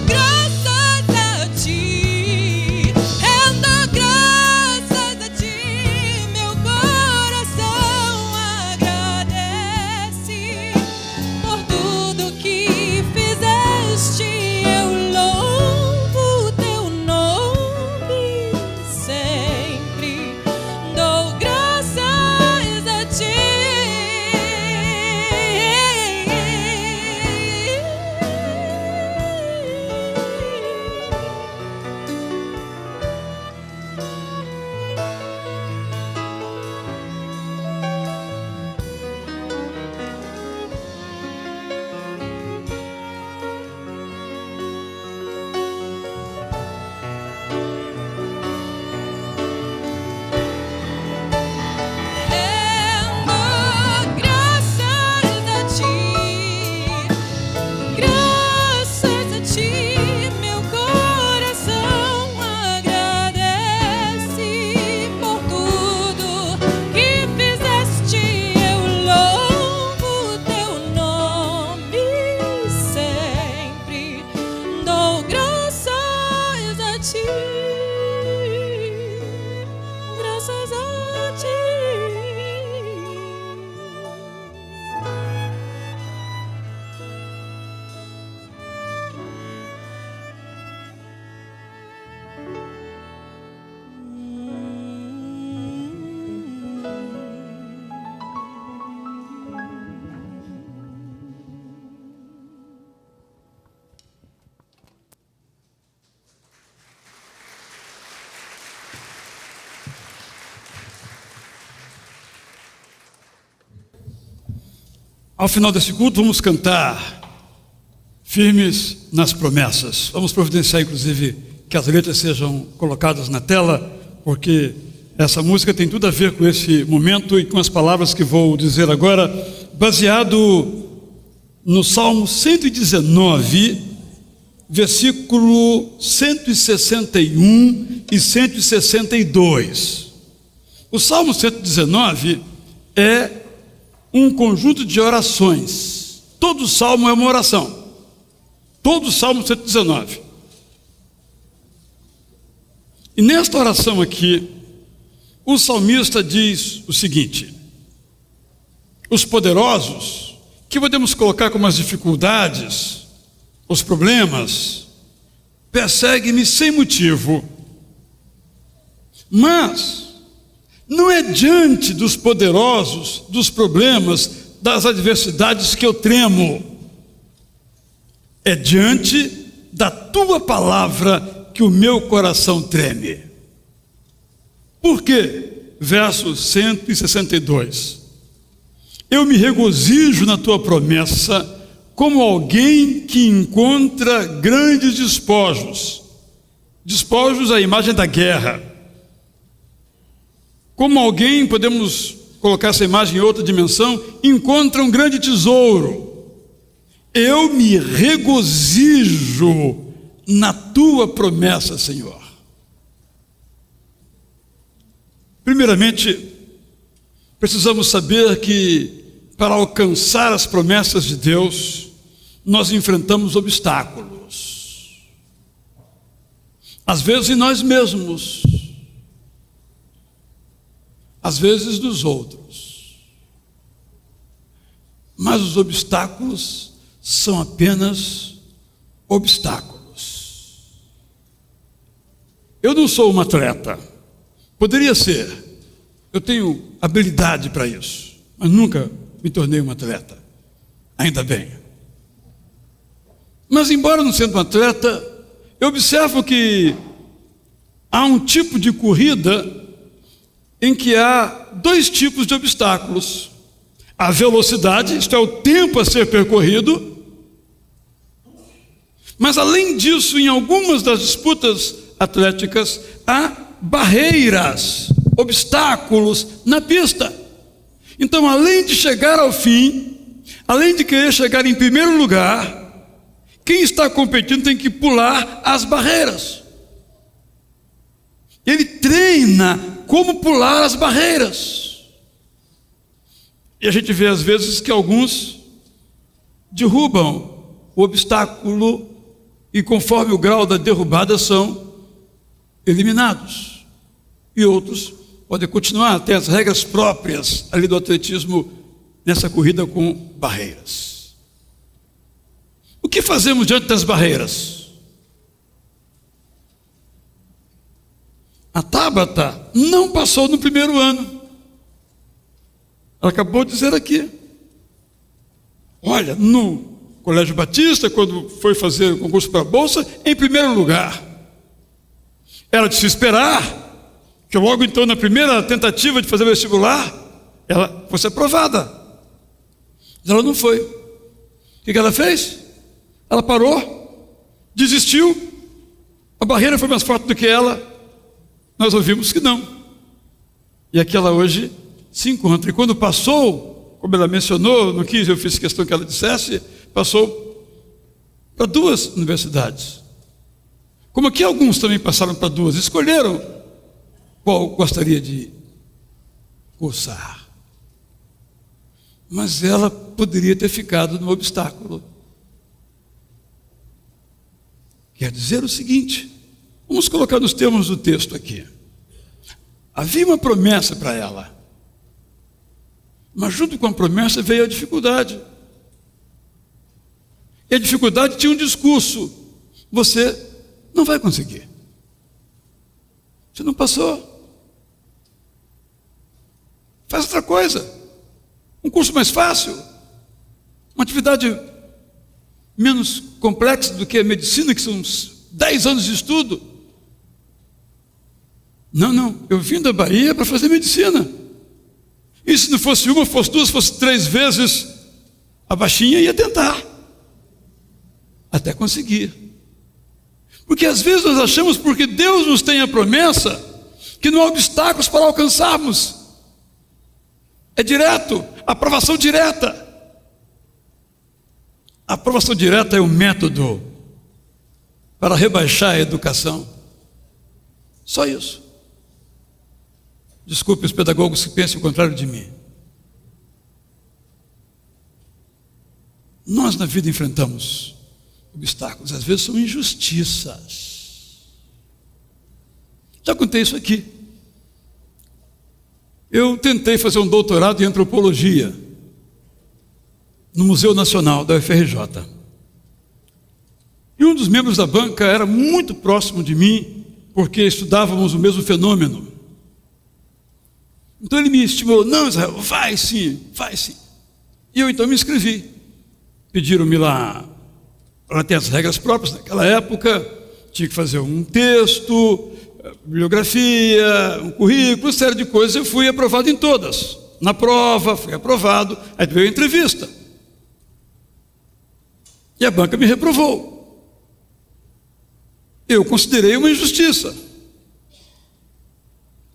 graças a ti, rendo graças a ti, meu coração Ao final desse culto, vamos cantar Firmes nas Promessas. Vamos providenciar, inclusive, que as letras sejam colocadas na tela, porque essa música tem tudo a ver com esse momento e com as palavras que vou dizer agora, baseado no Salmo 119, versículo 161 e 162. O Salmo 119 é um conjunto de orações. Todo salmo é uma oração. Todo o Salmo 119. E nesta oração aqui, o salmista diz o seguinte: os poderosos, que podemos colocar como as dificuldades, os problemas, perseguem-me sem motivo. Mas não é diante dos poderosos, dos problemas, das adversidades que eu tremo. É diante da tua palavra que o meu coração treme. Por quê? Verso 162. Eu me regozijo na tua promessa, como alguém que encontra grandes despojos. Despojos é a imagem da guerra. Como alguém, podemos colocar essa imagem em outra dimensão, encontra um grande tesouro. Eu me regozijo na tua promessa, Senhor. Primeiramente, precisamos saber que para alcançar as promessas de Deus, nós enfrentamos obstáculos. Às vezes em nós mesmos, às vezes dos outros. Mas os obstáculos são apenas obstáculos. Eu não sou um atleta. Poderia ser. Eu tenho habilidade para isso, mas nunca me tornei um atleta. Ainda bem. Mas embora não sendo um atleta, eu observo que há um tipo de corrida em que há dois tipos de obstáculos. A velocidade, isto é, o tempo a ser percorrido. Mas além disso, em algumas das disputas atléticas, há barreiras, obstáculos na pista. Então, além de chegar ao fim, além de querer chegar em primeiro lugar, quem está competindo tem que pular as barreiras. Ele treina como pular as barreiras. E a gente vê às vezes que alguns derrubam o obstáculo e conforme o grau da derrubada são eliminados. E outros podem continuar, tem as regras próprias ali do atletismo nessa corrida com barreiras. O que fazemos diante das barreiras? A Tabata não passou no primeiro ano. Ela acabou de dizer aqui. Olha, no Colégio Batista, quando foi fazer o concurso para a Bolsa, em primeiro lugar. Era de se esperar que logo então, na primeira tentativa de fazer o vestibular, ela fosse aprovada. Mas ela não foi. O que ela fez? Ela parou, desistiu, a barreira foi mais forte do que ela, nós ouvimos que não. E aqui ela hoje se encontra. E quando passou, como ela mencionou, não quis, eu fiz questão que ela dissesse, passou para 2 universidades. Como aqui alguns também passaram para 2, escolheram qual gostaria de cursar. Mas ela poderia ter ficado no obstáculo. Quer dizer o seguinte, vamos colocar nos termos do texto aqui. Havia uma promessa para ela, mas junto com a promessa veio a dificuldade. E a dificuldade tinha um discurso: você não vai conseguir. Você não passou. Faz outra coisa. Um curso mais fácil. Uma atividade menos complexa do que a medicina, que são uns 10 anos de estudo. Não, eu vim da Bahia para fazer medicina. E se não fosse uma, fosse 2, fosse 3 vezes A baixinha ia tentar, até conseguir. Porque às vezes nós achamos, porque Deus nos tem a promessa, que não há obstáculos para alcançarmos. É direto, aprovação direta. A aprovação direta é o método para rebaixar a educação. Só isso. Desculpe os pedagogos que pensam o contrário de mim. Nós na vida enfrentamos obstáculos, às vezes são injustiças. Já contei isso aqui. Eu tentei fazer um doutorado em antropologia no Museu Nacional da UFRJ. E um dos membros da banca era muito próximo de mim, porque estudávamos o mesmo fenômeno. Então ele me estimulou: não, Israel, vai sim, vai sim. E eu então me inscrevi. Pediram-me lá para ter as regras próprias naquela época, tinha que fazer um texto, bibliografia, um currículo, uma série de coisas. Eu fui aprovado em todas. Na prova, fui aprovado, aí veio a entrevista. E a banca me reprovou. Eu considerei uma injustiça,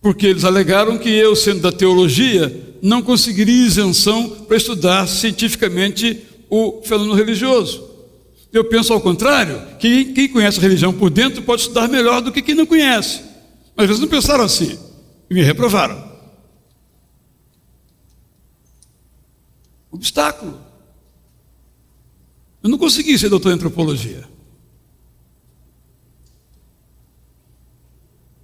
porque eles alegaram que eu, sendo da teologia, não conseguiria isenção para estudar cientificamente o fenômeno religioso. Eu penso ao contrário, que quem conhece a religião por dentro pode estudar melhor do que quem não conhece. Mas eles não pensaram assim e me reprovaram. Obstáculo. Eu não consegui ser doutor em antropologia.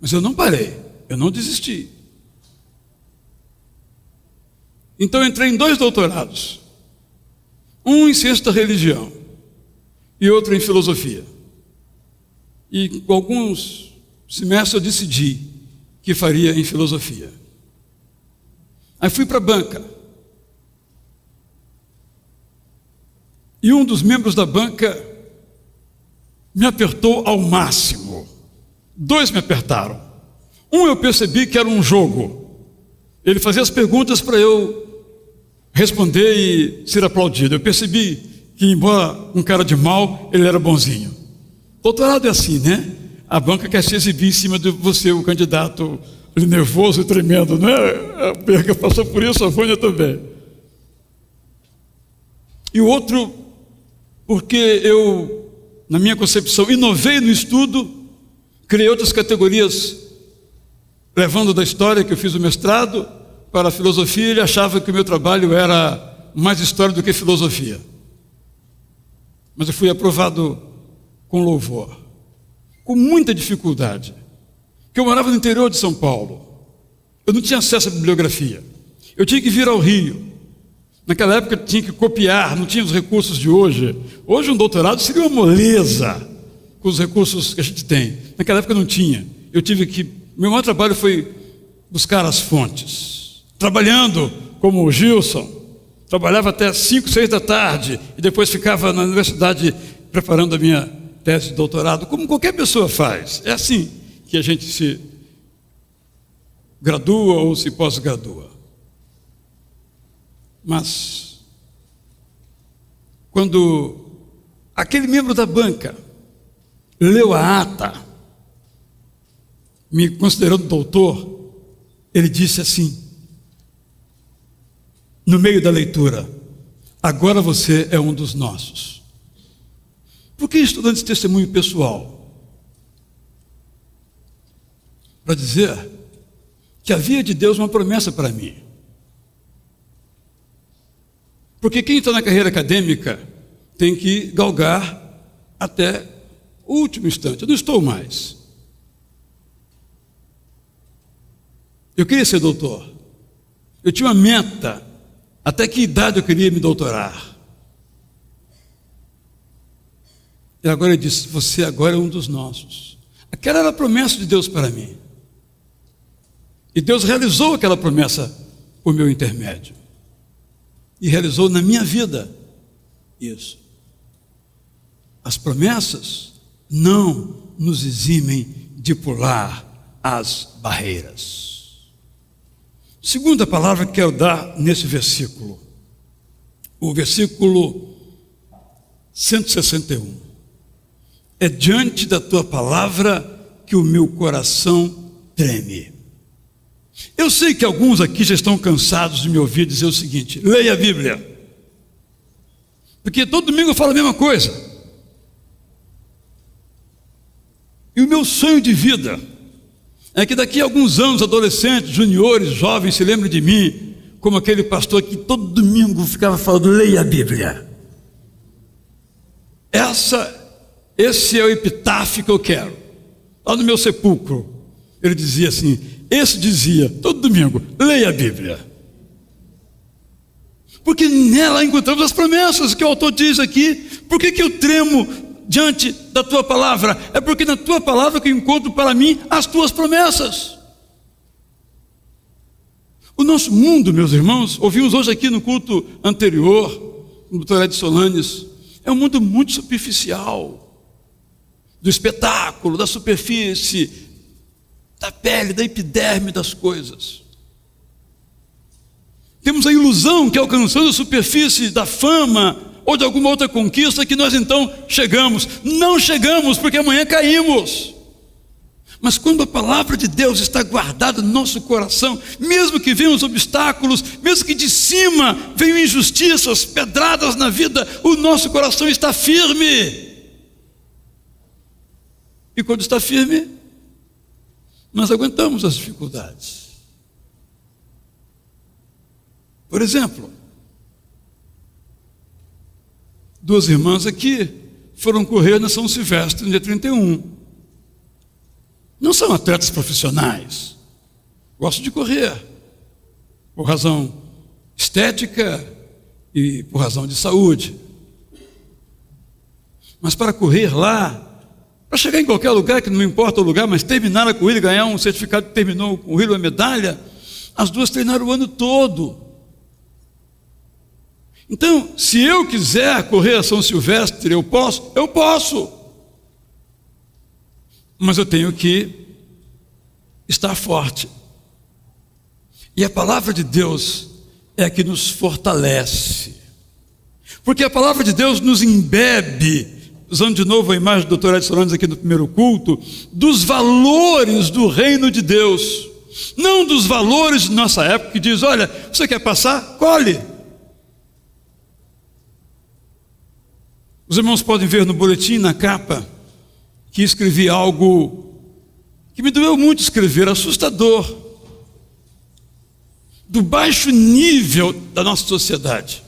Mas eu não parei, eu não desisti. Então eu entrei em 2 doutorados. Um em ciência da religião e outro em filosofia. E com alguns semestres eu decidi que faria em filosofia. Aí fui para a banca. E um dos membros da banca me apertou ao máximo. 2 me apertaram. Um eu percebi que era um jogo. Ele fazia as perguntas para eu responder e ser aplaudido. Eu percebi que, embora um cara de mal, ele era bonzinho. Doutorado é assim, né? A banca quer se exibir em cima de você, o candidato nervoso e tremendo, né? A Berga passou por isso, a Vânia também. E o outro, porque eu, na minha concepção, inovei no estudo, criei outras categorias, levando da história que eu fiz o mestrado para a filosofia. Ele achava que o meu trabalho era mais história do que filosofia. Mas eu fui aprovado com louvor, com muita dificuldade, porque eu morava no interior de São Paulo. Eu não tinha acesso à bibliografia. Eu tinha que vir ao Rio. Naquela época eu tinha que copiar, não tinha os recursos de hoje. Hoje um doutorado seria uma moleza com os recursos que a gente tem. Naquela época não tinha. Eu tive que... Meu maior trabalho foi buscar as fontes. Trabalhando como o Gilson, trabalhava até 5, 6 da tarde e depois ficava na universidade preparando a minha tese de doutorado, como qualquer pessoa faz. É assim que a gente se gradua ou se pós-gradua. Mas, quando aquele membro da banca leu a ata, me considerando doutor, ele disse assim, no meio da leitura: agora você é um dos nossos. Por que estou dando esse testemunho pessoal? Para dizer que havia de Deus uma promessa para mim. Porque quem está na carreira acadêmica tem que galgar até o último instante. Eu não estou mais. Eu queria ser doutor. Eu tinha uma meta. Até que idade eu queria me doutorar? E agora ele disse: você agora é um dos nossos. Aquela era a promessa de Deus para mim. E Deus realizou aquela promessa por meu intermédio. E realizou na minha vida isso. As promessas não nos eximem de pular as barreiras. Segunda palavra que quero dar nesse versículo: o versículo 161. É diante da tua palavra que o meu coração treme. Eu sei que alguns aqui já estão cansados de me ouvir dizer o seguinte: leia a Bíblia. Porque todo domingo eu falo a mesma coisa. E o meu sonho de vida é que daqui a alguns anos, adolescentes, juniores, jovens, se lembrem de mim como aquele pastor que todo domingo ficava falando: leia a Bíblia. Esse é o epitáfio que eu quero. Lá no meu sepulcro, ele dizia assim, dizia, todo domingo: leia a Bíblia. Porque nela encontramos as promessas que o autor diz aqui. Por que eu tremo diante da tua palavra? É porque na tua palavra que eu encontro para mim as tuas promessas. O nosso mundo, meus irmãos, ouvimos hoje aqui no culto anterior, no Dr. Edson Solanes, é um mundo muito superficial, do espetáculo, da superfície, da pele, da epiderme das coisas. Temos a ilusão que alcançando a superfície da fama ou de alguma outra conquista que nós então chegamos. Não chegamos, porque amanhã caímos. Mas quando a palavra de Deus está guardada no nosso coração, mesmo que venham os obstáculos, mesmo que de cima venham injustiças, pedradas na vida, o nosso coração está firme. E quando está firme, nós aguentamos as dificuldades. Por exemplo, duas irmãs aqui foram correr na São Silvestre no dia 31. Não são atletas profissionais. Gostam de correr por razão estética e por razão de saúde. Mas para correr lá, para chegar em qualquer lugar, que não importa o lugar, mas terminar a corrida e ganhar um certificado que terminou a corrida, uma medalha, as duas treinaram o ano todo. Então, se eu quiser correr a São Silvestre, eu posso? Eu posso. Mas eu tenho que estar forte. E a palavra de Deus é a que nos fortalece. Porque a palavra de Deus nos embebe, usando de novo a imagem do Dr. Edson Solanes aqui no primeiro culto, dos valores do reino de Deus. Não dos valores de nossa época, que diz: olha, você quer passar? Colhe. Os irmãos podem ver no boletim, na capa, que escrevi algo que me doeu muito escrever, assustador, do baixo nível da nossa sociedade.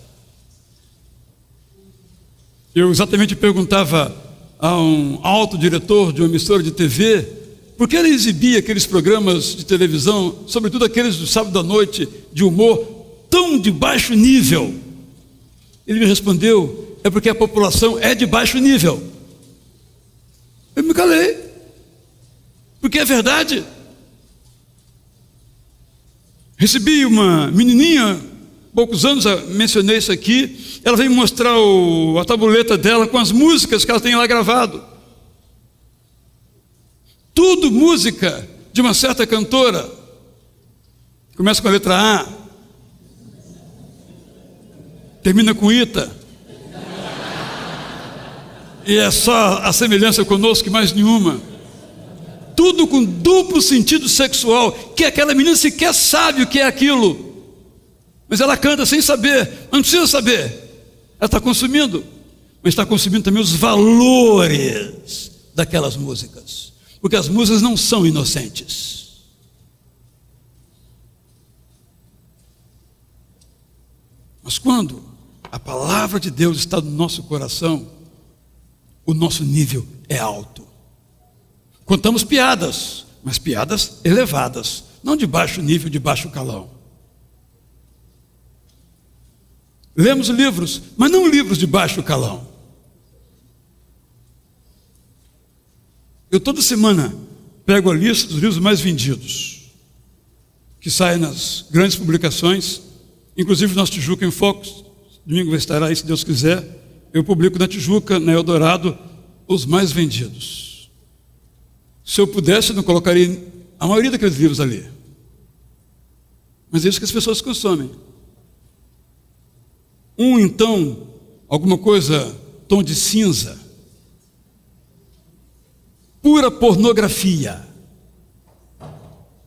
Eu exatamente perguntava a um alto diretor de uma emissora de TV por que ele exibia aqueles programas de televisão, sobretudo aqueles do sábado à noite, de humor, tão de baixo nível. Ele me respondeu: é porque a população é de baixo nível. Eu me calei, porque é verdade. Recebi uma menininha, poucos anos, mencionei isso aqui, ela veio me mostrar a tabuleta dela com as músicas que ela tem lá gravado. Tudo música de uma certa cantora. Começa com a letra A, termina com Ita. E é só a semelhança conosco e mais nenhuma. Tudo com duplo sentido sexual, que aquela menina sequer sabe o que é aquilo. Mas ela canta sem saber, não precisa saber. Ela está consumindo, mas está consumindo também os valores daquelas músicas. Porque as músicas não são inocentes. Mas quando a palavra de Deus está no nosso coração, o nosso nível é alto. Contamos piadas, mas piadas elevadas, não de baixo nível, de baixo calão. Lemos livros, mas não livros de baixo calão. Eu toda semana pego a lista dos livros mais vendidos, que saem nas grandes publicações, inclusive nosso Tijuca em Foco, domingo vai estar aí, se Deus quiser. Eu publico na Tijuca, na Eldorado, os mais vendidos. Se eu pudesse, eu não colocaria a maioria daqueles livros ali. Mas é isso que as pessoas consomem. Então, alguma coisa, tom de cinza. Pura pornografia.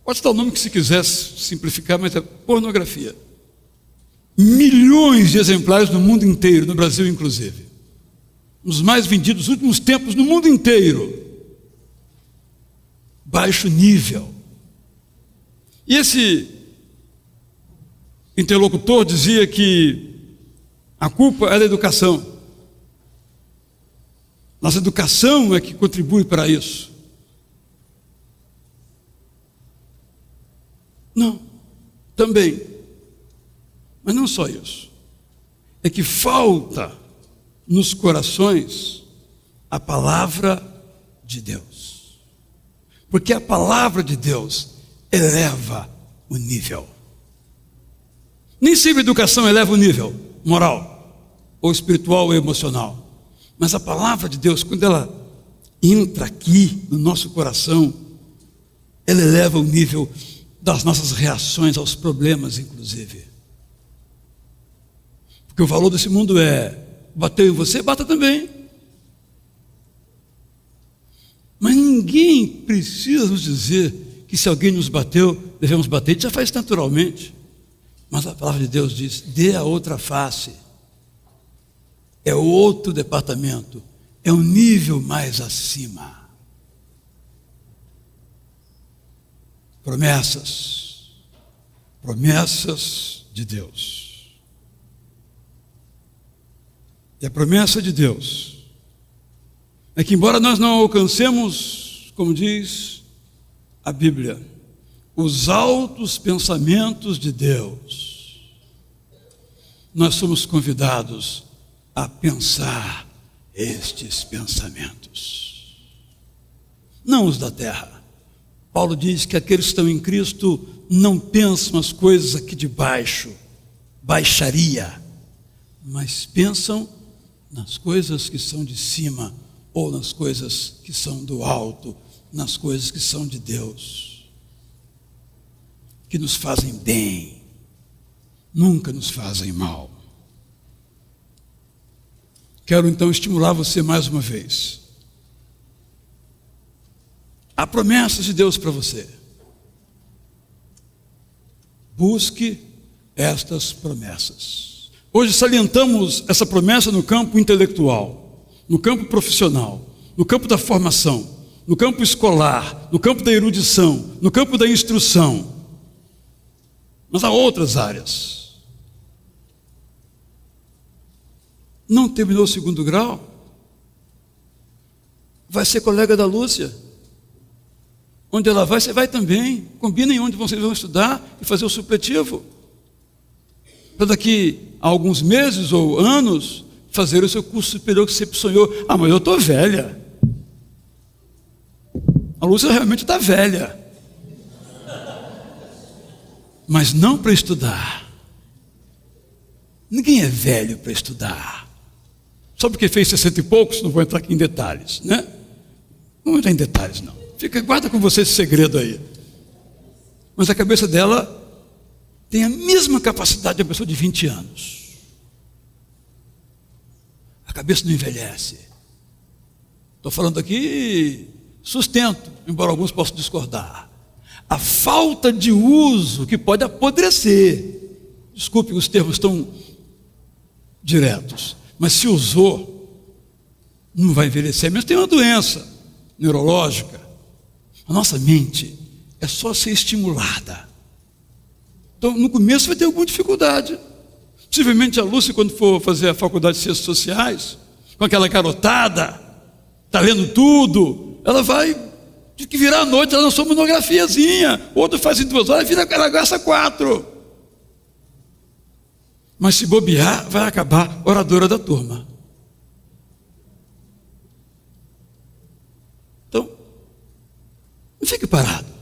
Pode dar o nome que se quisesse simplificar, mas é pornografia. Milhões de exemplares no mundo inteiro, no Brasil inclusive. Os mais vendidos nos últimos tempos no mundo inteiro. Baixo nível. E esse interlocutor dizia que a culpa é da educação. Nossa educação é que contribui para isso. Não, também. Mas não só isso. É que falta nos corações a palavra de Deus. Porque a palavra de Deus eleva o nível. Nem sempre a educação eleva o nível moral, ou espiritual ou emocional. Mas a palavra de Deus, quando ela entra aqui no nosso coração, ela eleva o nível das nossas reações aos problemas, inclusive. Porque o valor desse mundo é: bateu em você, bata também. Mas ninguém precisa nos dizer que se alguém nos bateu, devemos bater. A gente já faz naturalmente. Mas a palavra de Deus diz: dê a outra face. É outro departamento. É um nível mais acima. Promessas. Promessas de Deus. E a promessa de Deus é que, embora nós não alcancemos, como diz a Bíblia, os altos pensamentos de Deus, nós somos convidados a pensar estes pensamentos. Não os da terra. Paulo diz que aqueles que estão em Cristo não pensam as coisas aqui de baixo, baixaria, mas pensam nas coisas que são de cima, ou nas coisas que são do alto, nas coisas que são de Deus, que nos fazem bem, nunca nos fazem mal. Quero então estimular você mais uma vez. Há promessas de Deus para você. Busque estas promessas. Hoje salientamos essa promessa no campo intelectual, no campo profissional, no campo da formação, no campo escolar, no campo da erudição, no campo da instrução. Mas há outras áreas. Não terminou o 2º grau? Vai ser colega da Lúcia. Onde ela vai, você vai também. Combinem onde vocês vão estudar e fazer o supletivo. Para daqui a alguns meses ou anos, fazer o seu curso superior que você sempre sonhou. Ah, mas eu estou velha. A Lúcia realmente está velha. Mas não para estudar. Ninguém é velho para estudar. Só porque fez 60 e poucos, não vou entrar aqui em detalhes, né? Não vou entrar em detalhes, não. Guarda com você esse segredo aí. Mas a cabeça dela tem a mesma capacidade de uma pessoa de 20 anos. A cabeça não envelhece. Estou falando aqui, sustento, embora alguns possam discordar. A falta de uso que pode apodrecer. Desculpe os termos tão diretos. Mas se usou, não vai envelhecer. Mesmo tem uma doença neurológica. A nossa mente é só ser estimulada. Então, no começo vai ter alguma dificuldade. Possivelmente a Lúcia, quando for fazer a faculdade de Ciências Sociais, com aquela garotada, está lendo tudo, ela vai ter que virar à noite, ela lançou uma monografiazinha, outro faz em 2 horas, ela gasta 4. Mas se bobear, vai acabar oradora da turma. Então, não fique parado.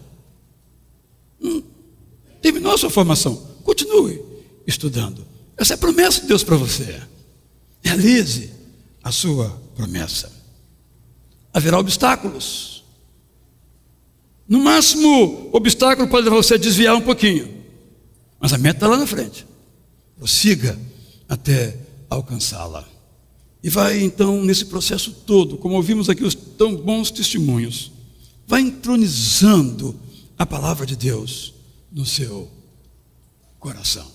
Terminou a sua formação, continue estudando. Essa é a promessa de Deus para você. Realize a sua promessa. Haverá obstáculos. No máximo, o obstáculo pode levar você a desviar um pouquinho. Mas a meta está lá na frente. Prossiga até alcançá-la. E vai então nesse processo todo, como ouvimos aqui os tão bons testemunhos, vai entronizando a palavra de Deus no seu coração.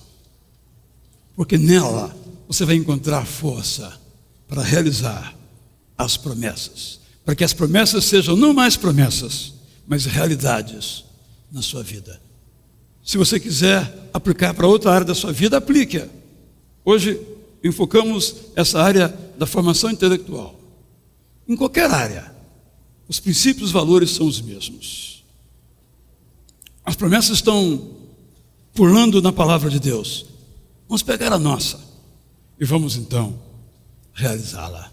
Porque nela você vai encontrar força para realizar as promessas, para que as promessas sejam não mais promessas, mas realidades na sua vida. Se você quiser aplicar para outra área da sua vida, aplique-a. Hoje enfocamos essa área da formação intelectual. Em qualquer área, os princípios e valores são os mesmos. As promessas estão pulando na palavra de Deus. Vamos pegar a nossa e vamos então realizá-la.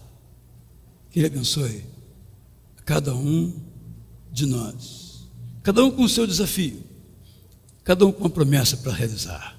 Que Ele abençoe a cada um de nós, cada um com o seu desafio, cada um com uma promessa para realizar.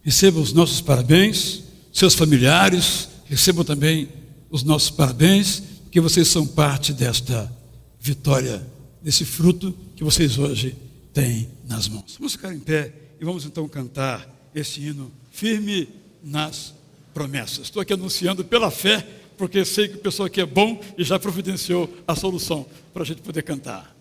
Recebam os nossos parabéns, seus familiares, recebam também os nossos parabéns, porque vocês são parte desta vitória, desse fruto que vocês hoje têm nas mãos. Vamos ficar em pé e vamos então cantar esse hino firme nas promessas. Estou aqui anunciando pela fé, porque sei que o pessoal aqui é bom e já providenciou a solução para a gente poder cantar.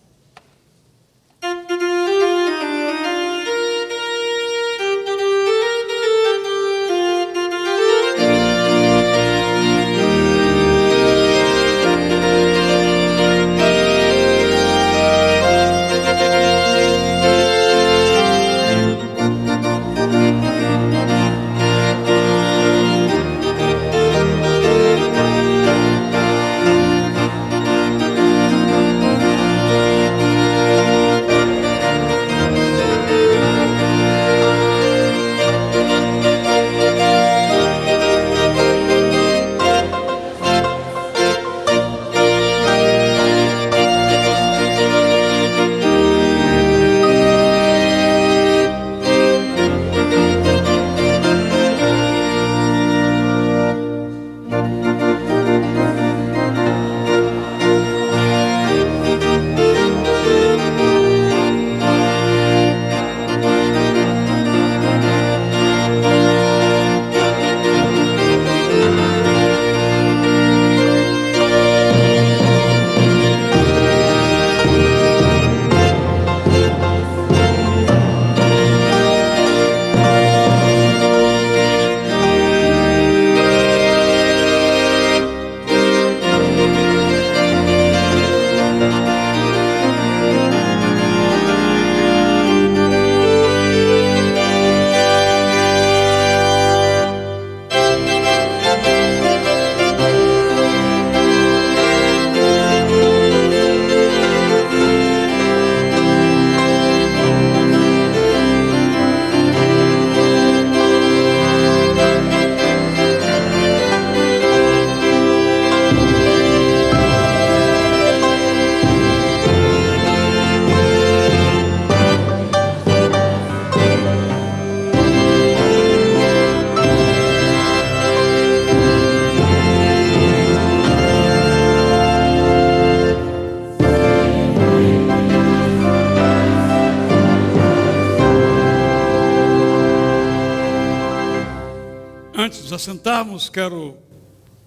Antes de nos assentarmos, quero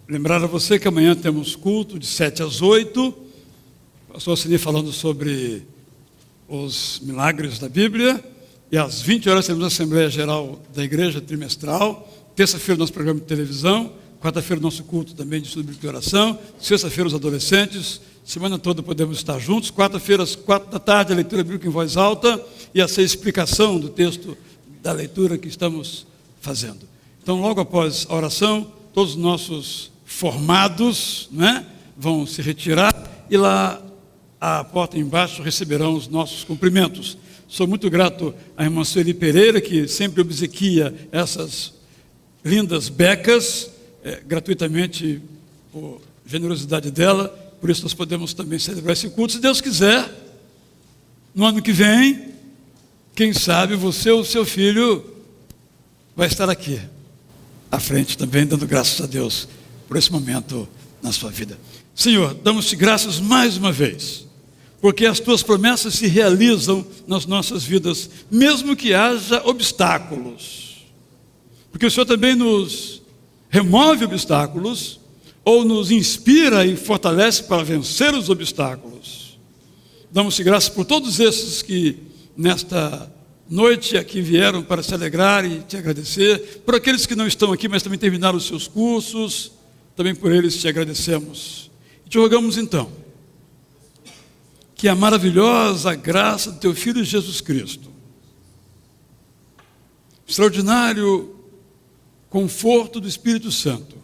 lembrar a você que amanhã temos culto de 7 às 8. O pastor Cine falando sobre os milagres da Bíblia. E às 20 horas temos a Assembleia Geral da Igreja trimestral. Terça-feira, nosso programa de televisão. Quarta-feira, nosso culto também de estudo de oração. Sexta-feira, os adolescentes. Semana toda podemos estar juntos. Quarta-feira, às 4 da tarde, a leitura bíblica em voz alta. E essa explicação do texto da leitura que estamos fazendo. Então, logo após a oração, todos os nossos formados, né, vão se retirar e lá à porta embaixo receberão os nossos cumprimentos. Sou muito grato à irmã Sueli Pereira, que sempre obsequia essas lindas becas, gratuitamente, por generosidade dela. Por isso nós podemos também celebrar esse culto. Se Deus quiser, no ano que vem, quem sabe você ou seu filho vai estar aqui à frente também, dando graças a Deus por esse momento na sua vida. Senhor, damos-te graças mais uma vez, porque as tuas promessas se realizam nas nossas vidas, mesmo que haja obstáculos. porque o Senhor também nos remove obstáculos, ou nos inspira e fortalece para vencer os obstáculos. Damos-te graças por todos esses que nesta noite aqui vieram para se alegrar e te agradecer, por aqueles que não estão aqui, mas também terminaram os seus cursos, também por eles te agradecemos. E te rogamos então, que a maravilhosa graça do teu Filho Jesus Cristo, extraordinário conforto do Espírito Santo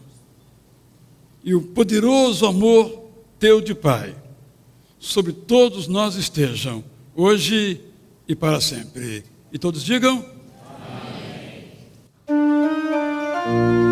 e o poderoso amor teu de Pai, sobre todos nós estejam, hoje e para sempre. E todos digam: amém.